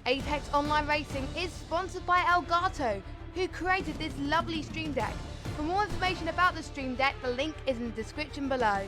Apex Online Racing is sponsored by Elgato, who created this lovely Stream Deck. For more information about the Stream Deck, the link is in the description below.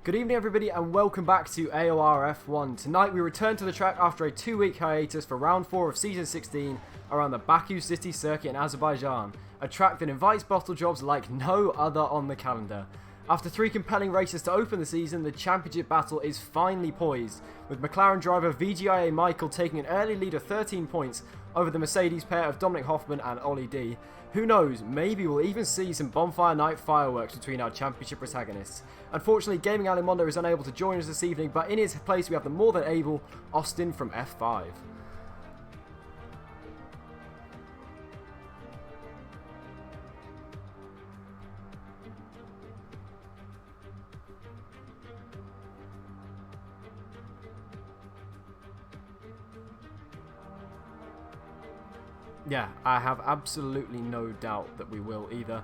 Good evening everybody and welcome back to AOR F1. Tonight we return to the track after a 2-week hiatus for round 4 of season 16 around the Baku city circuit in Azerbaijan, a track that invites bottle jobs like no other on the calendar. After 3 compelling races to open the season, the championship battle is finally poised, with McLaren driver VGIA Michael taking an early lead of 13 points over the Mercedes pair of Dominic Hoffman and Ollie D. Who knows, maybe we'll even see some bonfire night fireworks between our championship protagonists. Unfortunately, Gaming Alimondo is unable to join us this evening, but in his place we have the more than able Austin from F5. Yeah, I have absolutely no doubt that we will either.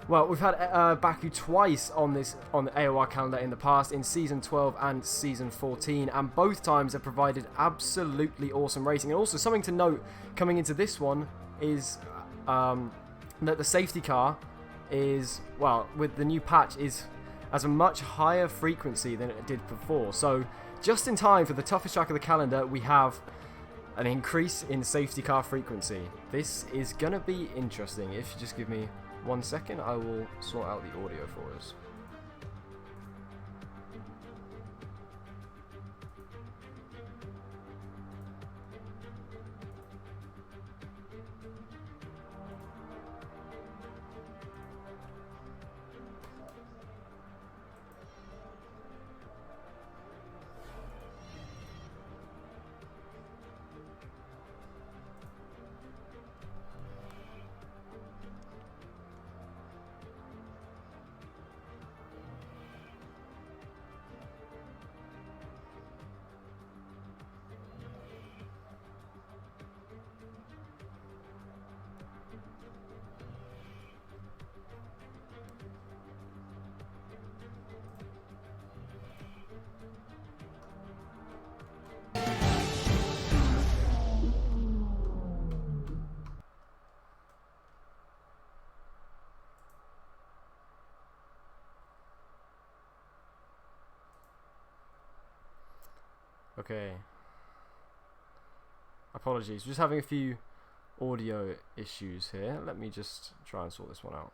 Well, we've had Baku twice on the AOR calendar in the past, in Season 12 and Season 14, and both times have provided absolutely awesome racing. And also something to note coming into this one is that the safety car is, well, with the new patch, has a much higher frequency than it did before. So just in time for the toughest track of the calendar, we have an increase in safety car frequency. This is going to be interesting. If you just give me 1 second, I will sort out the audio for us. Okay. Apologies, just having a few audio issues here. Let me just try and sort this one out.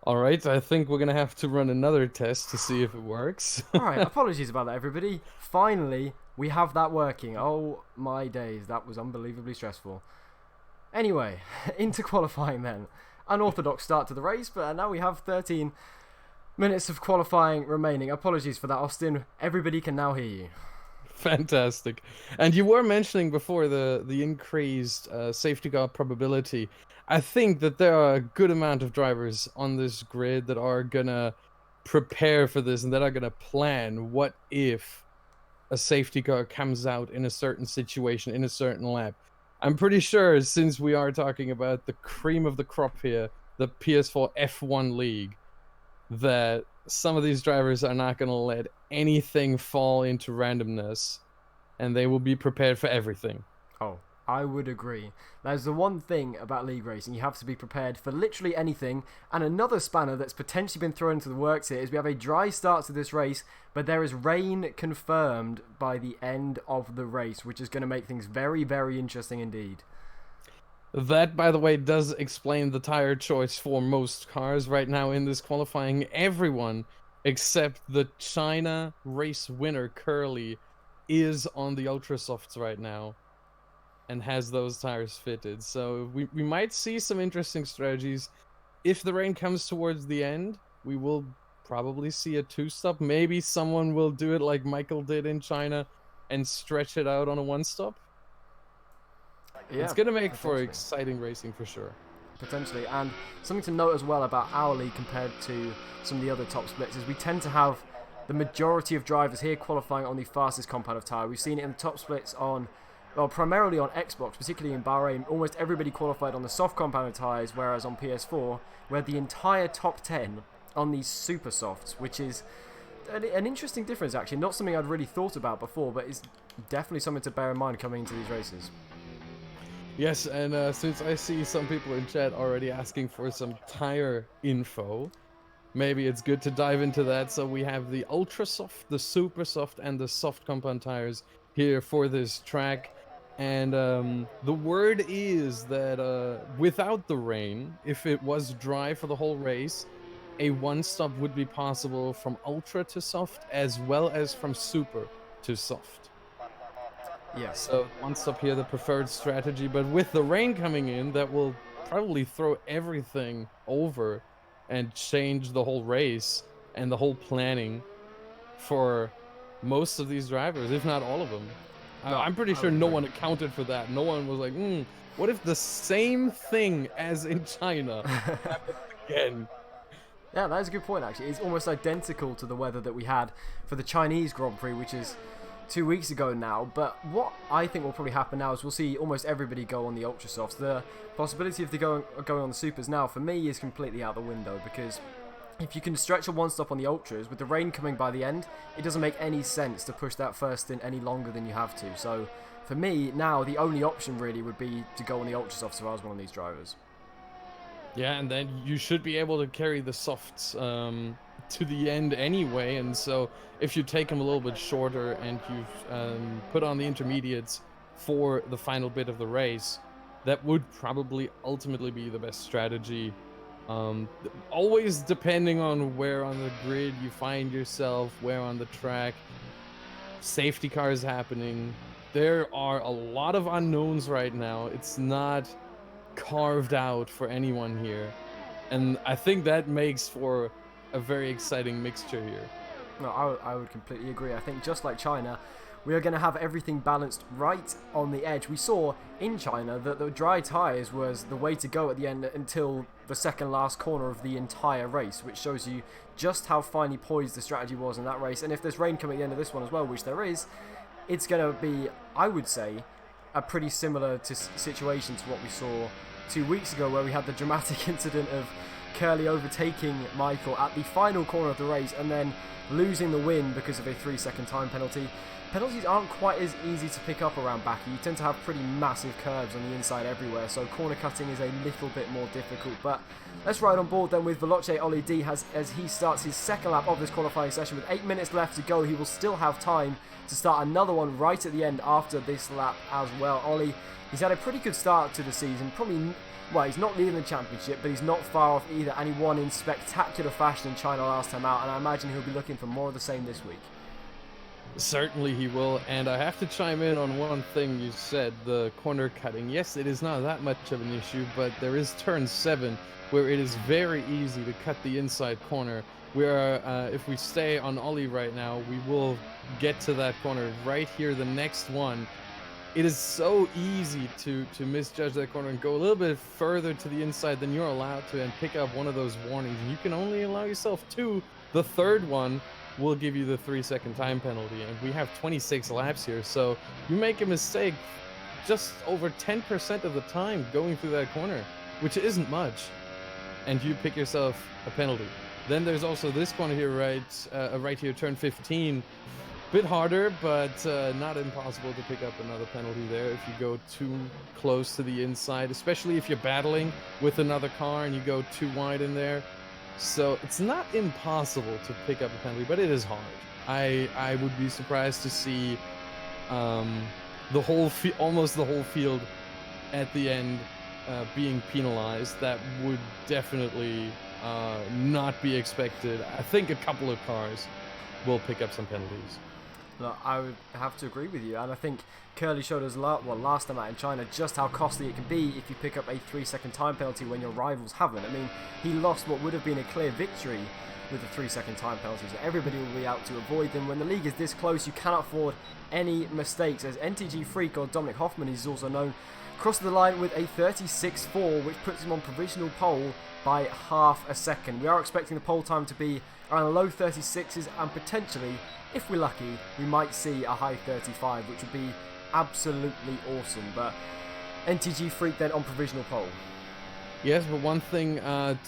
All right, I think we're gonna have to run another test to see if it works. Alright, apologies about that, everybody. Finally, we have that working. Oh my days, that was unbelievably stressful. Anyway, into qualifying then. Unorthodox start to the race, but now we have 13 minutes of qualifying remaining. Apologies for that, Austin. Everybody can now hear you. Fantastic. And you were mentioning before the increased safety car probability. I think that there are a good amount of drivers on this grid that are gonna prepare for this and that are gonna plan what if a safety car comes out in a certain situation in a certain lap. I'm pretty sure, since we are talking about the cream of the crop here, the PS4 F1 League, that some of these drivers are not going to let anything fall into randomness, and they will be prepared for everything. Oh, I would agree. There's the one thing about league racing, you have to be prepared for literally anything. And another spanner that's potentially been thrown into the works here is we have a dry start to this race, but there is rain confirmed by the end of the race, which is going to make things very, very interesting indeed. That, by the way, does explain the tire choice for most cars right now in this qualifying. Everyone except the China race winner, Curly, is on the Ultra Softs right now and has those tires fitted. So we might see some interesting strategies. If the rain comes towards the end, we will probably see a two-stop. Maybe someone will do it like Michael did in China and stretch it out on a one-stop. Yeah, it's going to make for exciting racing for sure. Potentially. And something to note as well about our league compared to some of the other top splits is we tend to have the majority of drivers here qualifying on the fastest compound of tyre. We've seen it in the top splits on, well, primarily on Xbox, particularly in Bahrain. Almost everybody qualified on the soft compound of tyres, whereas on PS4, we had the entire top 10 on these super softs, which is an interesting difference, actually. Not something I'd really thought about before, but it's definitely something to bear in mind coming into these races. Yes, and since I see some people in chat already asking for some tire info, maybe it's good to dive into that. So we have the Ultra Soft, the Super Soft, and the Soft Compound tires here for this track. And the word is that without the rain, if it was dry for the whole race, a one-stop would be possible from Ultra to Soft, as well as from Super to Soft. Yeah. So one stop here, the preferred strategy, but with the rain coming in, that will probably throw everything over and change the whole race and the whole planning for most of these drivers, if not all of them. I'm pretty sure no one accounted for that. No one was like, what if the same thing as in China happens again? Yeah, that is a good point, actually. It's almost identical to the weather that we had for the Chinese Grand Prix, which is 2 weeks ago now. But what I think will probably happen now is we'll see almost everybody go on the Ultra Softs. The possibility of going on the Supers now, for me, is completely out the window, because if you can stretch a one-stop on the Ultras, with the rain coming by the end, it doesn't make any sense to push that first stint any longer than you have to. So, for me, now, the only option really would be to go on the Ultra Softs if I was one of these drivers. Yeah, and then you should be able to carry the softs to the end anyway, and so if you take them a little bit shorter and you put on the intermediates for the final bit of the race, that would probably ultimately be the best strategy. Always depending on where on the grid you find yourself, where on the track, safety cars happening. There are a lot of unknowns right now. It's not carved out for anyone here, and I think that makes for a very exciting mixture here. No, I would completely agree. I think just like China, we are going to have everything balanced right on the edge. We saw in China that the dry tyres was the way to go at the end until the second last corner of the entire race, which shows you just how finely poised the strategy was in that race. And if there's rain coming at the end of this one as well, which there is, it's going to be, I would say, a pretty similar situation to what we saw 2 weeks ago, where we had the dramatic incident of Curly overtaking Michael at the final corner of the race and then losing the win because of a 3-second time penalty. Penalties aren't quite as easy to pick up around Baku. You tend to have pretty massive curves on the inside everywhere, so corner cutting is a little bit more difficult. But let's ride on board then with Veloce Ollie D as he starts his second lap of this qualifying session. With 8 minutes left to go, he will still have time to start another one right at the end after this lap as well. Ollie, he's had a pretty good start to the season, probably well, he's not leading the championship, but he's not far off either, and he won in spectacular fashion in China last time out, and I imagine he'll be looking for more of the same this week. Certainly he will, and I have to chime in on one thing you said, the corner cutting. Yes, it is not that much of an issue, but there is turn 7 where it is very easy to cut the inside corner, where if we stay on Ollie right now, we will get to that corner right here, the next one. It is so easy to misjudge that corner and go a little bit further to the inside than you're allowed to and pick up one of those warnings. You can only allow yourself 2. The third one will give you the 3-second time penalty, and we have 26 laps here, so you make a mistake just over 10% of the time going through that corner, which isn't much, and you pick yourself a penalty. Then there's also this corner here, right here, turn 15. Bit harder, but not impossible to pick up another penalty there if you go too close to the inside, especially if you're battling with another car and you go too wide in there. So it's not impossible to pick up a penalty, but it is hard. I would be surprised to see almost the whole field at the end being penalized. That would definitely not be expected. I think a couple of cars will pick up some penalties. Look, I would have to agree with you, and I think Curly showed us last time out in China just how costly it can be if you pick up a 3-second time penalty when your rivals haven't. I mean, he lost what would have been a clear victory with the 3-second time penalties. Everybody will be out to avoid them. When the league is this close, you cannot afford any mistakes, as NTG Freak, or Dominic Hoffman is also known, crosses the line with a 36.4, which puts him on provisional pole by half a second. We are expecting the pole time to be around the low 36s, and potentially, if we're lucky, we might see a high 35, which would be absolutely awesome. But NTG Freak then on provisional pole. Yes, but one thing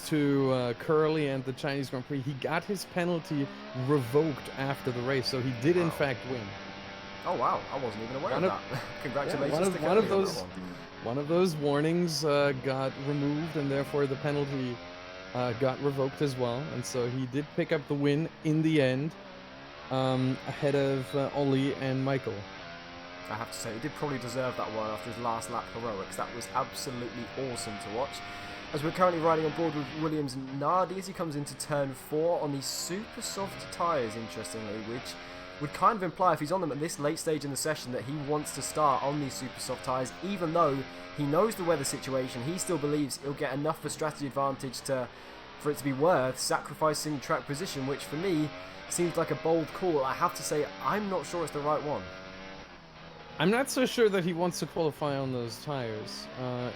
to Curly and the Chinese Grand Prix, he got his penalty revoked after the race, so he did in fact win. Oh wow, I wasn't even aware of that. Congratulations to one of those one of those warnings got removed, and therefore the penalty got revoked as well, and so he did pick up the win in the end, ahead of Ollie and Michael. I have to say, he did probably deserve that one after his last lap heroics. That was absolutely awesome to watch. As we're currently riding on board with Williams Nardi as he comes into turn 4 on these super soft tyres, interestingly, which would kind of imply, if he's on them at this late stage in the session, that he wants to start on these super soft tyres. Even though he knows the weather situation, he still believes he'll get enough of a strategy advantage for it to be worth sacrificing track position, which for me seems like a bold call. I have to say, I'm not sure it's the right one. I'm not so sure that he wants to qualify on those tires.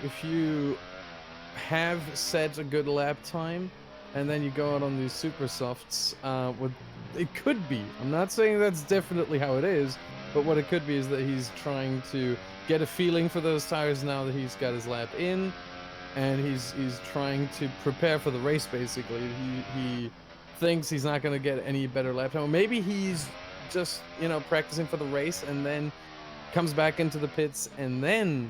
If you have set a good lap time and then you go out on these super softs, it could be. I'm not saying that's definitely how it is, but what it could be is that he's trying to get a feeling for those tires now that he's got his lap in, and he's trying to prepare for the race. Basically, he thinks he's not going to get any better lap time. Maybe he's just practicing for the race and then comes back into the pits and then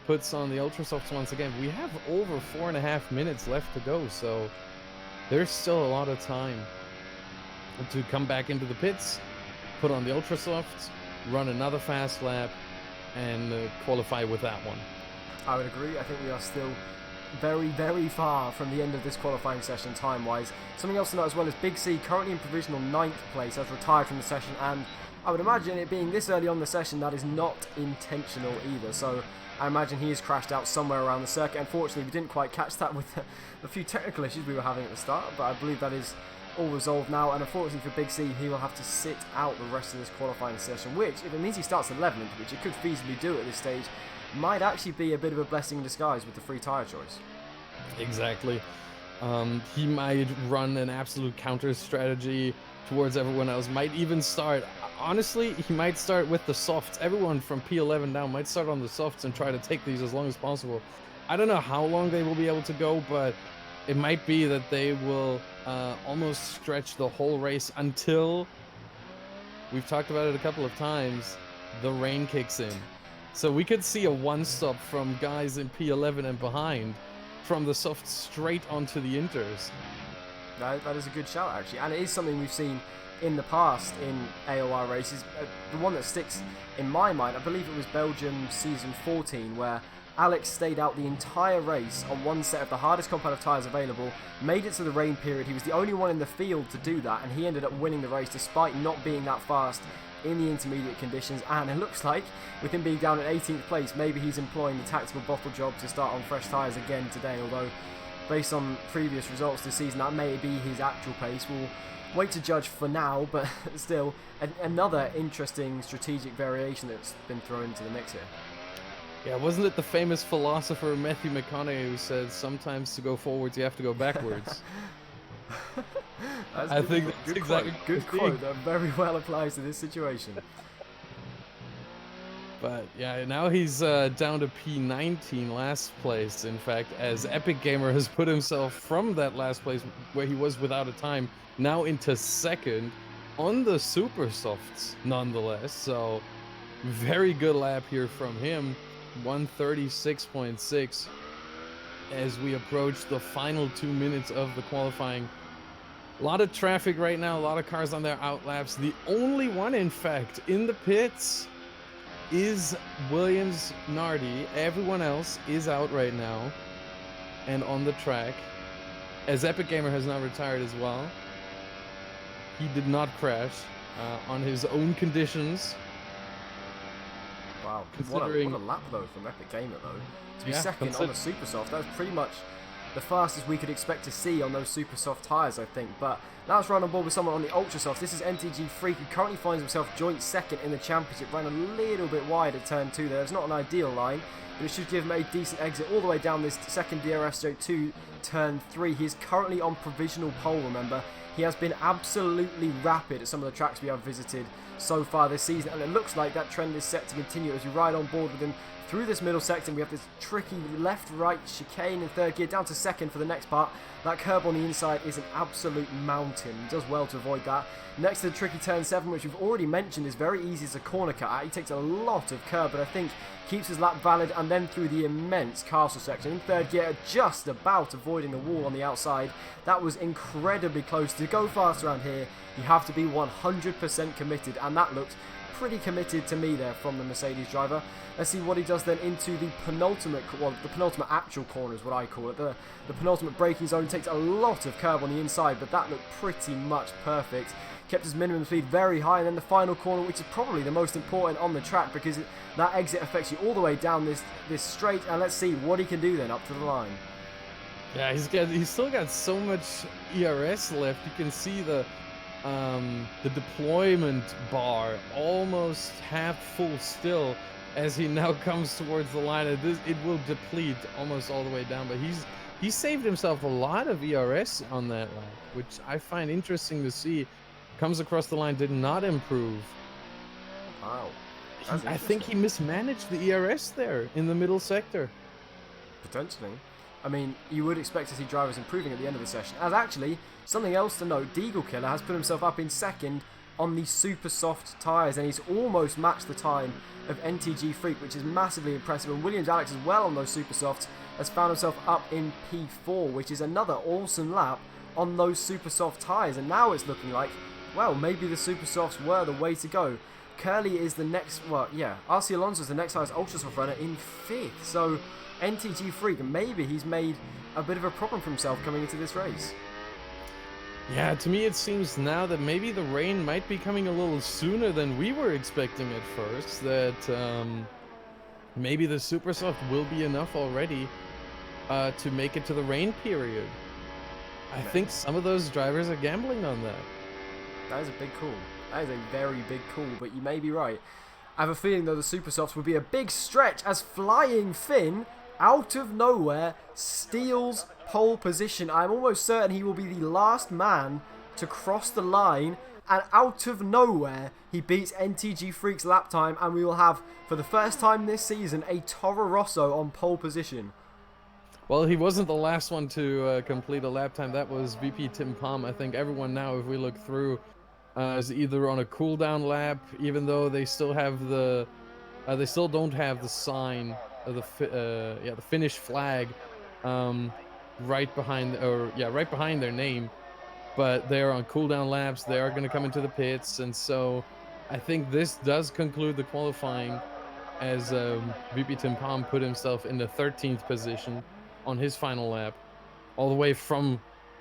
puts on the ultra softs once again. We have over 4.5 minutes left to go, so there's still a lot of time to come back into the pits, put on the ultra softs, run another fast lap, and qualify with that one. I would agree. I think we are still very, very far from the end of this qualifying session time-wise. Something else to note as well is Big C, currently in provisional 9th place, has retired from the session, and I would imagine it being this early on the session, that is not intentional either. So I imagine he has crashed out somewhere around the circuit. Unfortunately, we didn't quite catch that with the few technical issues we were having at the start, but I believe that is all resolved now. And unfortunately for Big C, he will have to sit out the rest of this qualifying session, which, if it means he starts 11th, which it could feasibly do at this stage, might actually be a bit of a blessing in disguise with the free tyre choice. Exactly. He might run an absolute counter strategy towards everyone else, might even start, honestly, he might start with the softs. Everyone from P11 down might start on the softs and try to take these as long as possible. I don't know how long they will be able to go, but it might be that they will almost stretch the whole race until, we've talked about it a couple of times, the rain kicks in. So we could see a one-stop from guys in P11 and behind, from the softs straight onto the inters. That is a good shout, actually, and it is something we've seen in the past in AOR races. The one that sticks in my mind, I believe it was Belgium season 14, where Alex stayed out the entire race on one set of the hardest competitive tyres available, made it to the rain period. He was the only one in the field to do that, and he ended up winning the race despite not being that fast in the intermediate conditions. And it looks like, with him being down at 18th place, maybe he's employing the tactical bottle job to start on fresh tyres again today, although based on previous results this season, that may be his actual pace. We'll wait to judge for now, but still, another interesting strategic variation that's been thrown into the mix here. Yeah, wasn't it the famous philosopher Matthew McConaughey who said sometimes to go forwards you have to go backwards? I think that's good exactly quote. Good quote that very well applies to this situation. But yeah, now he's down to P19, last place. In fact, as Epic Gamer has put himself from that last place where he was without a time, now into second on the super softs, nonetheless. So very good lap here from him. 136.6 as we approach the final 2 minutes of the qualifying. A lot of traffic right now, a lot of cars on their out laps. The only one, in fact, in the pits is Williams Nardi. Everyone else is out right now and on the track, as Epic Gamer has now retired as well. He did not crash on his own conditions. Wow, considering... what a lap though from Epic Gamer though. To be second on the super soft, that was pretty much the fastest we could expect to see on those super soft tyres, I think. But now let's run on board with someone on the ultra soft. This is MTG Freak, who currently finds himself joint second in the championship. Ran a little bit wide at turn 2 there. It's not an ideal line, but it should give him a decent exit all the way down this second DRS straight to turn 3. He is currently on provisional pole, remember. He has been absolutely rapid at some of the tracks we have visited so far this season, and it looks like that trend is set to continue as we ride on board with him through this middle section. We have this tricky left-right chicane in third gear, down to second for the next part. That curb on the inside is an absolute mountain. He does well to avoid that. Next to the tricky turn 7, which we've already mentioned is very easy as a corner cut at. He takes a lot of curb, but I think keeps his lap valid, and then through the immense castle section in third gear, just about avoiding the wall on the outside. That was incredibly close. To go fast around here, you have to be 100% committed, and that looked pretty committed to me there from the Mercedes driver. Let's see what he does then into the penultimate, well, the penultimate actual corner is what I call it. The penultimate braking zone takes a lot of curb on the inside, but that looked pretty much perfect. Kept his minimum speed very high, and then the final corner, which is probably the most important on the track, because that exit affects you all the way down this straight. And let's see what he can do then up to the line. Yeah, he's still got so much ERS left. You can see the deployment bar almost half full still as he now comes towards the line. It will deplete almost all the way down, but he saved himself a lot of ERS on that lap, which I find interesting to see. Comes across the line, did not improve. Wow. I think he mismanaged the ERS there in the middle sector. Potentially. I mean, you would expect to see drivers improving at the end of the session. As actually, something else to note, Deagle Killer has put himself up in second on the super soft tyres, and he's almost matched the time of NTG Freak, which is massively impressive. And Williams Alex as well on those super softs has found himself up in P4, which is another awesome lap on those super soft tyres. And now it's looking like, well, maybe the super softs were the way to go. Curly is the next, well, yeah, RC Alonso is the next highest ultra soft runner in 5th. So NTG Freak, maybe he's made a bit of a problem for himself coming into this race. Yeah, to me it seems now that maybe the rain might be coming a little sooner than we were expecting at first. That maybe the super soft will be enough already to make it to the rain period. I think some of those drivers are gambling on that. That is a big call. That is a very big call, but you may be right. I have a feeling though the super softs would be a big stretch as Flying Finn, out of nowhere, steals pole position. I'm almost certain he will be the last man to cross the line, and out of nowhere he beats NTG Freak's lap time, and we will have, for the first time this season, a Toro Rosso on pole position. Well, he wasn't the last one to complete a lap time. That was VP Tim Palm. I think everyone now, if we look through, is either on a cooldown lap, even though they still have the, they still don't have the sign of the finish flag, right behind, right behind their name. but they're on cooldown laps. They are going to come into the pits, and so I think this does conclude the qualifying as VP Tim Palm put himself in the 13th position on his final lap, all the way from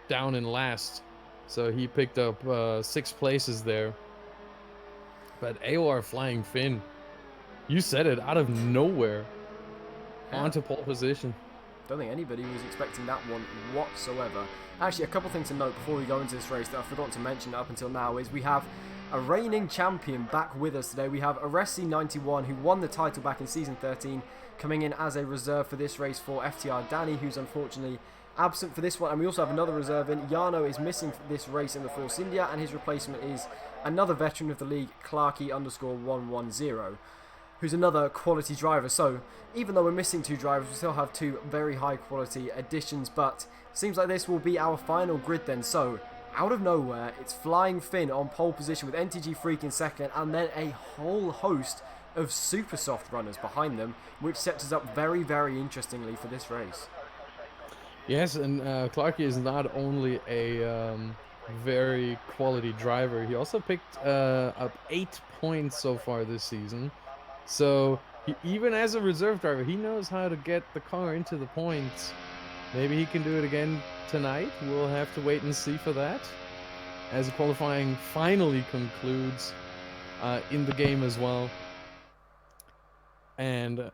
down in last. So he picked up 6 places there. But AOR Flying Finn, you said it, out of nowhere, onto pole position. Don't think anybody was expecting that one whatsoever. Actually, a couple things to note before we go into this race that I forgot to mention up until now is we have a reigning champion back with us today. We have AliK17 who won the title back in Season 13, coming in as a reserve for this race for FTR Danny, who's unfortunately absent for this one. And we also have another reserve in. Yano is missing this race in the Force India, and his replacement is another veteran of the league, Clarky_110. Who's another quality driver. So even though we're missing 2 drivers, we still have 2 very high quality additions, but seems like this will be our final grid then. So out of nowhere, it's Flying Finn on pole position with NTG Freak in second, and then a whole host of super soft runners behind them, which sets us up very, very interestingly for this race. Yes, and Clarky is not only a very quality driver, he also picked up 8 points so far this season. So even as a reserve driver, he knows how to get the car into the points. Maybe he can do it again tonight. We'll have to wait and see for that, as the qualifying finally concludes in the game as well. And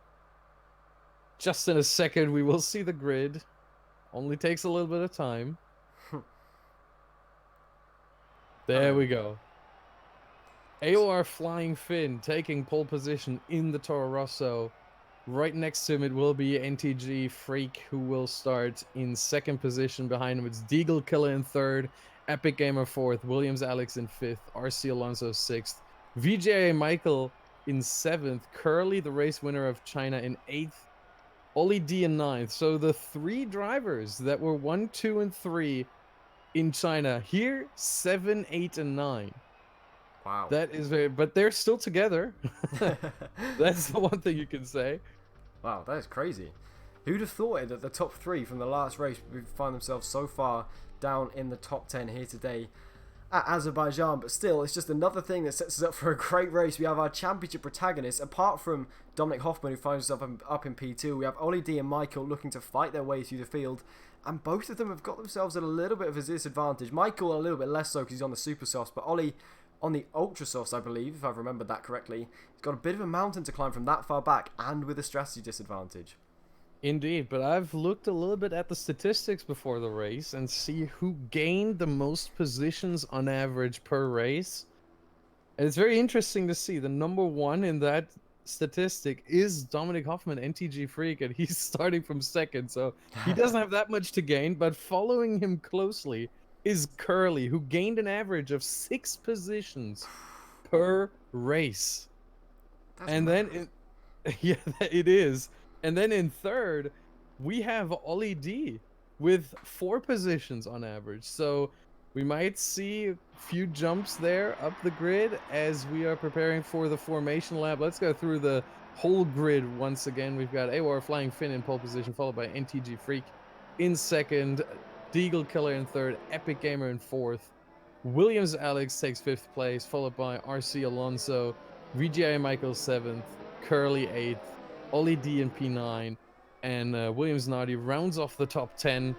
just in a second, we will see the grid. Only takes a little bit of time. There we go. AOR Flying Finn taking pole position in the Toro Rosso. Right next to him it will be NTG Freak, who will start in second position. Behind him it's Deagle Killer in third, Epic Gamer fourth, Williams Alex in fifth, RC Alonso sixth, VJA Michael in seventh, Curly, the race winner of China, in eighth, Ollie D in ninth. So the 3 drivers that were 1, 2, and 3 in China here, 7, 8, and 9. Wow. That is very, but they're still together. That's the one thing you can say. Wow, that is crazy. Who'd have thought it that the top 3 from the last race would find themselves so far down in the top 10 here today at Azerbaijan? But still, it's just another thing that sets us up for a great race. We have our championship protagonists. Apart from Dominic Hoffman, who finds himself up in P2, we have Ollie D and Michael looking to fight their way through the field. And both of them have got themselves at a little bit of a disadvantage. Michael a little bit less so because he's on the super softs, but Ollie on the ultra softs, I believe, if I've remembered that correctly. He's got a bit of a mountain to climb from that far back, and with a strategy disadvantage. Indeed, but I've looked a little bit at the statistics before the race and see who gained the most positions on average per race. And it's very interesting to see the number 1 in that statistic is Dominic Hoffman, NTG Freak, and he's starting from second, so he doesn't have that much to gain. But following him closely is Curly, who gained an average of 6 positions per race. That's and mad. then yeah, it is. And then in third we have Ollie D with 4 positions on average. So we might see a few jumps there up the grid as we are preparing for the formation lap. Let's go through the whole grid once again. We've got AOR Flying Finn in pole position, followed by NTG Freak in second, Deagle Killer in third, Epic Gamer in fourth, Williams Alex takes 5th place, followed by RC Alonso, VGA Michael 7th, Curly 8th, Ollie D in P9, and Williams Nardi rounds off the top 10.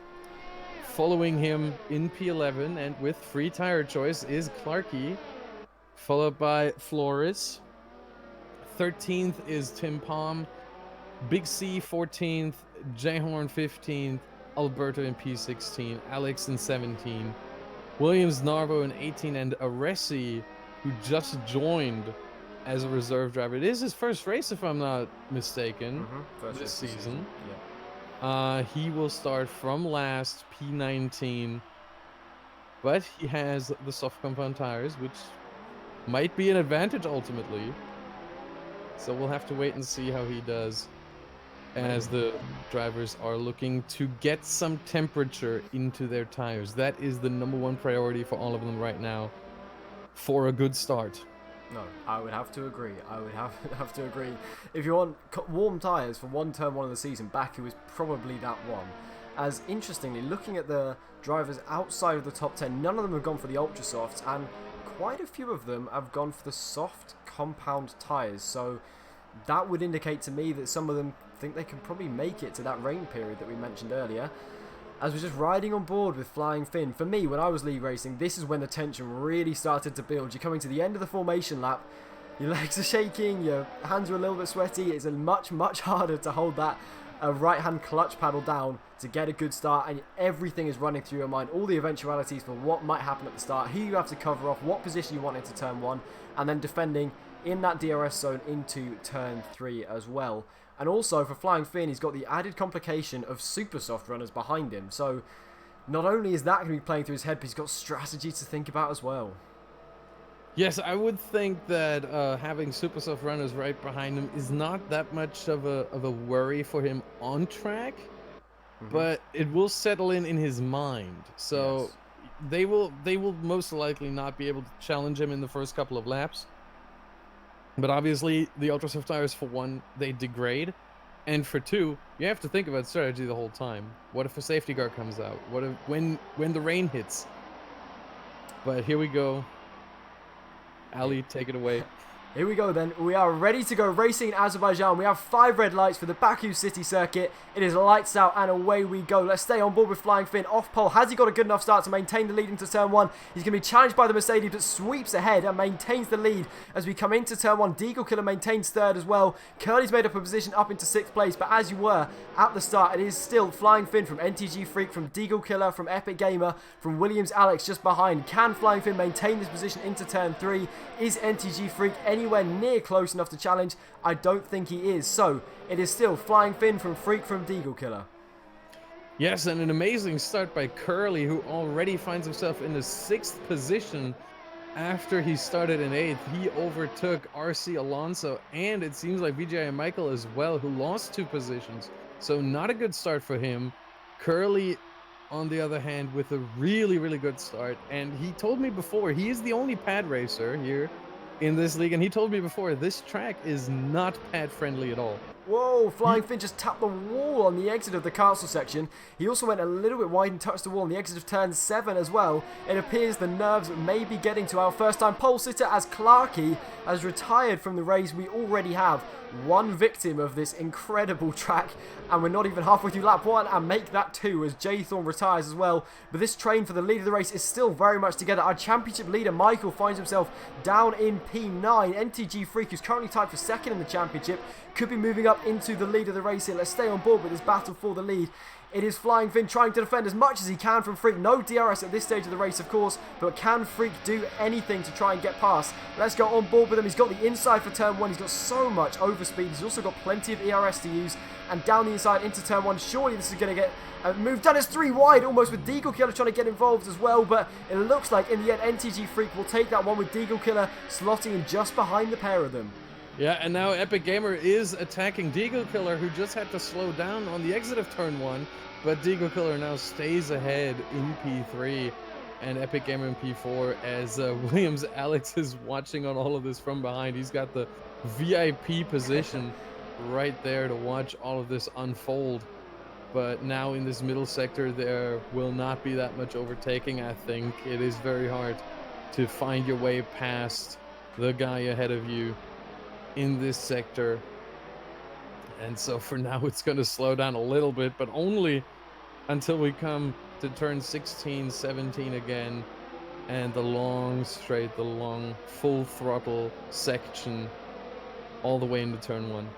Following him in P11 and with free tire choice is Clarky, followed by Flores. 13th is Tim Palm, Big C 14th, J-Horn 15th, Alberto in P16, Alex in 17, Williams Narvo in 18, and Aresi, who just joined as a reserve driver. It is his first race, if I'm not mistaken, this season. Yeah. He will start from last, P19, but he has the soft compound tires, which might be an advantage ultimately. So we'll have to wait and see how he does, as the drivers are looking to get some temperature into their tires. That is the number 1 priority for all of them right now for a good start. No, I would have to agree. I would have to agree. If you want warm tyres for one turn 1 of the season, Baku is probably that one. as interestingly, looking at the drivers outside of the top 10, none of them have gone for the Ultra Softs, and quite a few of them have gone for the soft compound tyres. So that would indicate to me that some of them think they can probably make it to that rain period that we mentioned earlier. As we're just riding on board with Flying Finn, for me, when I was league racing, this is when the tension really started to build. You're coming to the end of the formation lap, your legs are shaking, your hands are a little bit sweaty. It's much harder to hold that right-hand clutch paddle down to get a good start, and everything is running through your mind. All the eventualities for what might happen at the start, who you have to cover off, what position you want into turn 1, and then defending in that DRS zone into turn 3 as well. And also for Flying Finn, he's got the added complication of super soft runners behind him. So not only is that going to be playing through his head, but he's got strategy to think about as well. Yes, I would think that having super soft runners right behind him is not that much of a worry for him on track, but it will settle in his mind. So they will most likely not be able to challenge him in the first couple of laps. But obviously, the Ultra Soft tires, for one, they degrade. And for two, you have to think about strategy the whole time. What if a safety car comes out? What if when the rain hits? But here we go. Ali, take it away. Here we go then. We are ready to go racing in Azerbaijan. We have 5 red lights for the Baku city circuit. It is lights out and away we go. Let's stay on board with Flying Finn. Off pole. Has he got a good enough start to maintain the lead into turn 1? He's going to be challenged by the Mercedes, but sweeps ahead and maintains the lead as we come into turn 1. Deagle Killer maintains 3rd as well. Curly's made up a position up into 6th place, but as you were at the start, it is still Flying Finn from NTG Freak, from Deagle Killer, from Epic Gamer, from Williams Alex just behind. Can Flying Finn maintain this position into turn 3? Is NTG Freak anywhere near close enough to challenge? I don't think he is. So it is still Flying Finn from Freak from Deagle Killer. Yes, and an amazing start by Curly, who already finds himself in the 6th position after he started in 8th. He overtook RC Alonso, and it seems like VJ Michael as well, who lost 2 positions. So not a good start for him. Curly, on the other hand, with a really good start. And he told me before, he is the only pad racer here in this league, and he told me before, this track is not pad friendly at all. Whoa, Flying Finn just tapped the wall on the exit of the castle section. He also went a little bit wide and touched the wall on the exit of turn 7 as well. It appears the nerves may be getting to our first time pole sitter, as Clarkey has retired from the race. We already have one victim of this incredible track, and we're not even halfway through lap 1, and make that 2 as Jay Thorne retires as well. But this train for the lead of the race is still very much together. Our championship leader Michael finds himself down in P9. NTG Freak, who's currently tied for 2nd in the championship, could be moving up into the lead of the race here. Let's stay on board with this battle for the lead. It is Flying Finn trying to defend as much as he can from Freak. No DRS at this stage of the race, of course, but can Freak do anything to try and get past? Let's go on board with him. He's got the inside for turn 1. He's got so much overspeed. He's also got plenty of ERS to use. And down the inside into turn 1. Surely this is going to get moved down. It's 3 wide almost, with Deagle Killer trying to get involved as well. But it looks like in the end NTG Freak will take that one, with Deagle Killer slotting in just behind the pair of them. Yeah, and now Epic Gamer is attacking Deagle Killer, who just had to slow down on the exit of turn 1. But Deagle Killer now stays ahead in P3, and Epic Gamer in P4, as Williams Alex is watching on all of this from behind. He's got the VIP position right there to watch all of this unfold. But now in this middle sector, there will not be that much overtaking, I think. It is very hard to find your way past the guy ahead of you in this sector. And so for now, it's going to slow down a little bit, but only until we come to turn 16, 17 again, and the long straight, the long full throttle section all the way into turn 1.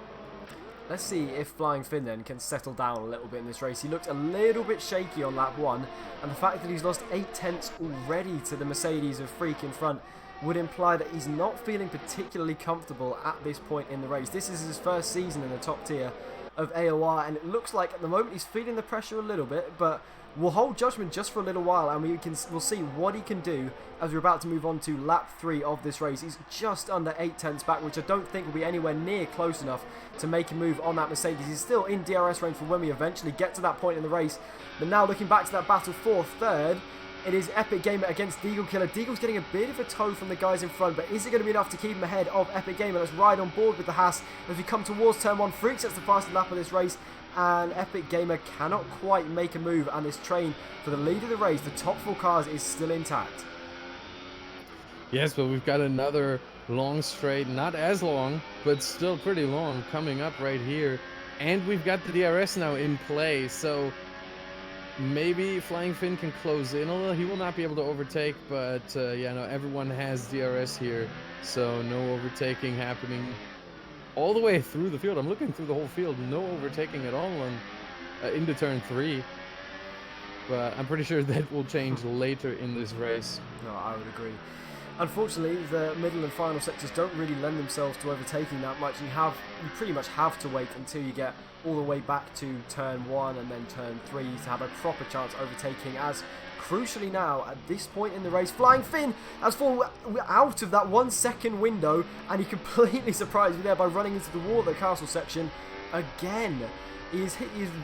Let's see if Flying Finn then can settle down a little bit in this race. He looked a little bit shaky on lap 1, and the fact that he's lost 8 tenths already to the Mercedes of Freak in front would imply that he's not feeling particularly comfortable at this point in the race. This is his first season in the top tier of AOR, and it looks like at the moment he's feeling the pressure a little bit, but we'll hold judgment just for a little while, and we'll see what he can do as we're about to move on to lap 3 of this race. He's just under 8 tenths back, which I don't think will be anywhere near close enough to make a move on that Mercedes. He's still in DRS range for when we eventually get to that point in the race. But now looking back to that battle for 3rd, It is Epic Gamer against Deagle Killer. Deagle's getting a bit of a tow from the guys in front, but is it going to be enough to keep him ahead of Epic Gamer? Let's ride on board with the Haas as we come towards turn 1. Freak sets the fastest lap of this race, and Epic Gamer cannot quite make a move, and this train for the lead of the race, the top 4 cars, is still intact. Yes, but we've got another long straight, not as long, but still pretty long, coming up right here. And we've got the DRS now in play, so maybe Flying Finn can close in a little. He will not be able to overtake, but yeah, no, everyone has DRS here, so no overtaking happening all the way through the field. I'm looking through the whole field, no overtaking at all on into turn 3. But I'm pretty sure that will change later in this race. No, I would agree. Unfortunately, the middle and final sectors don't really lend themselves to overtaking that much. You pretty much have to wait until you get all the way back to turn 1 and then turn 3 to have a proper chance overtaking, as crucially now, at this point in the race, Flying Finn has fallen out of that 1 second window, and he completely surprised me there by running into the wall at the castle section again. He's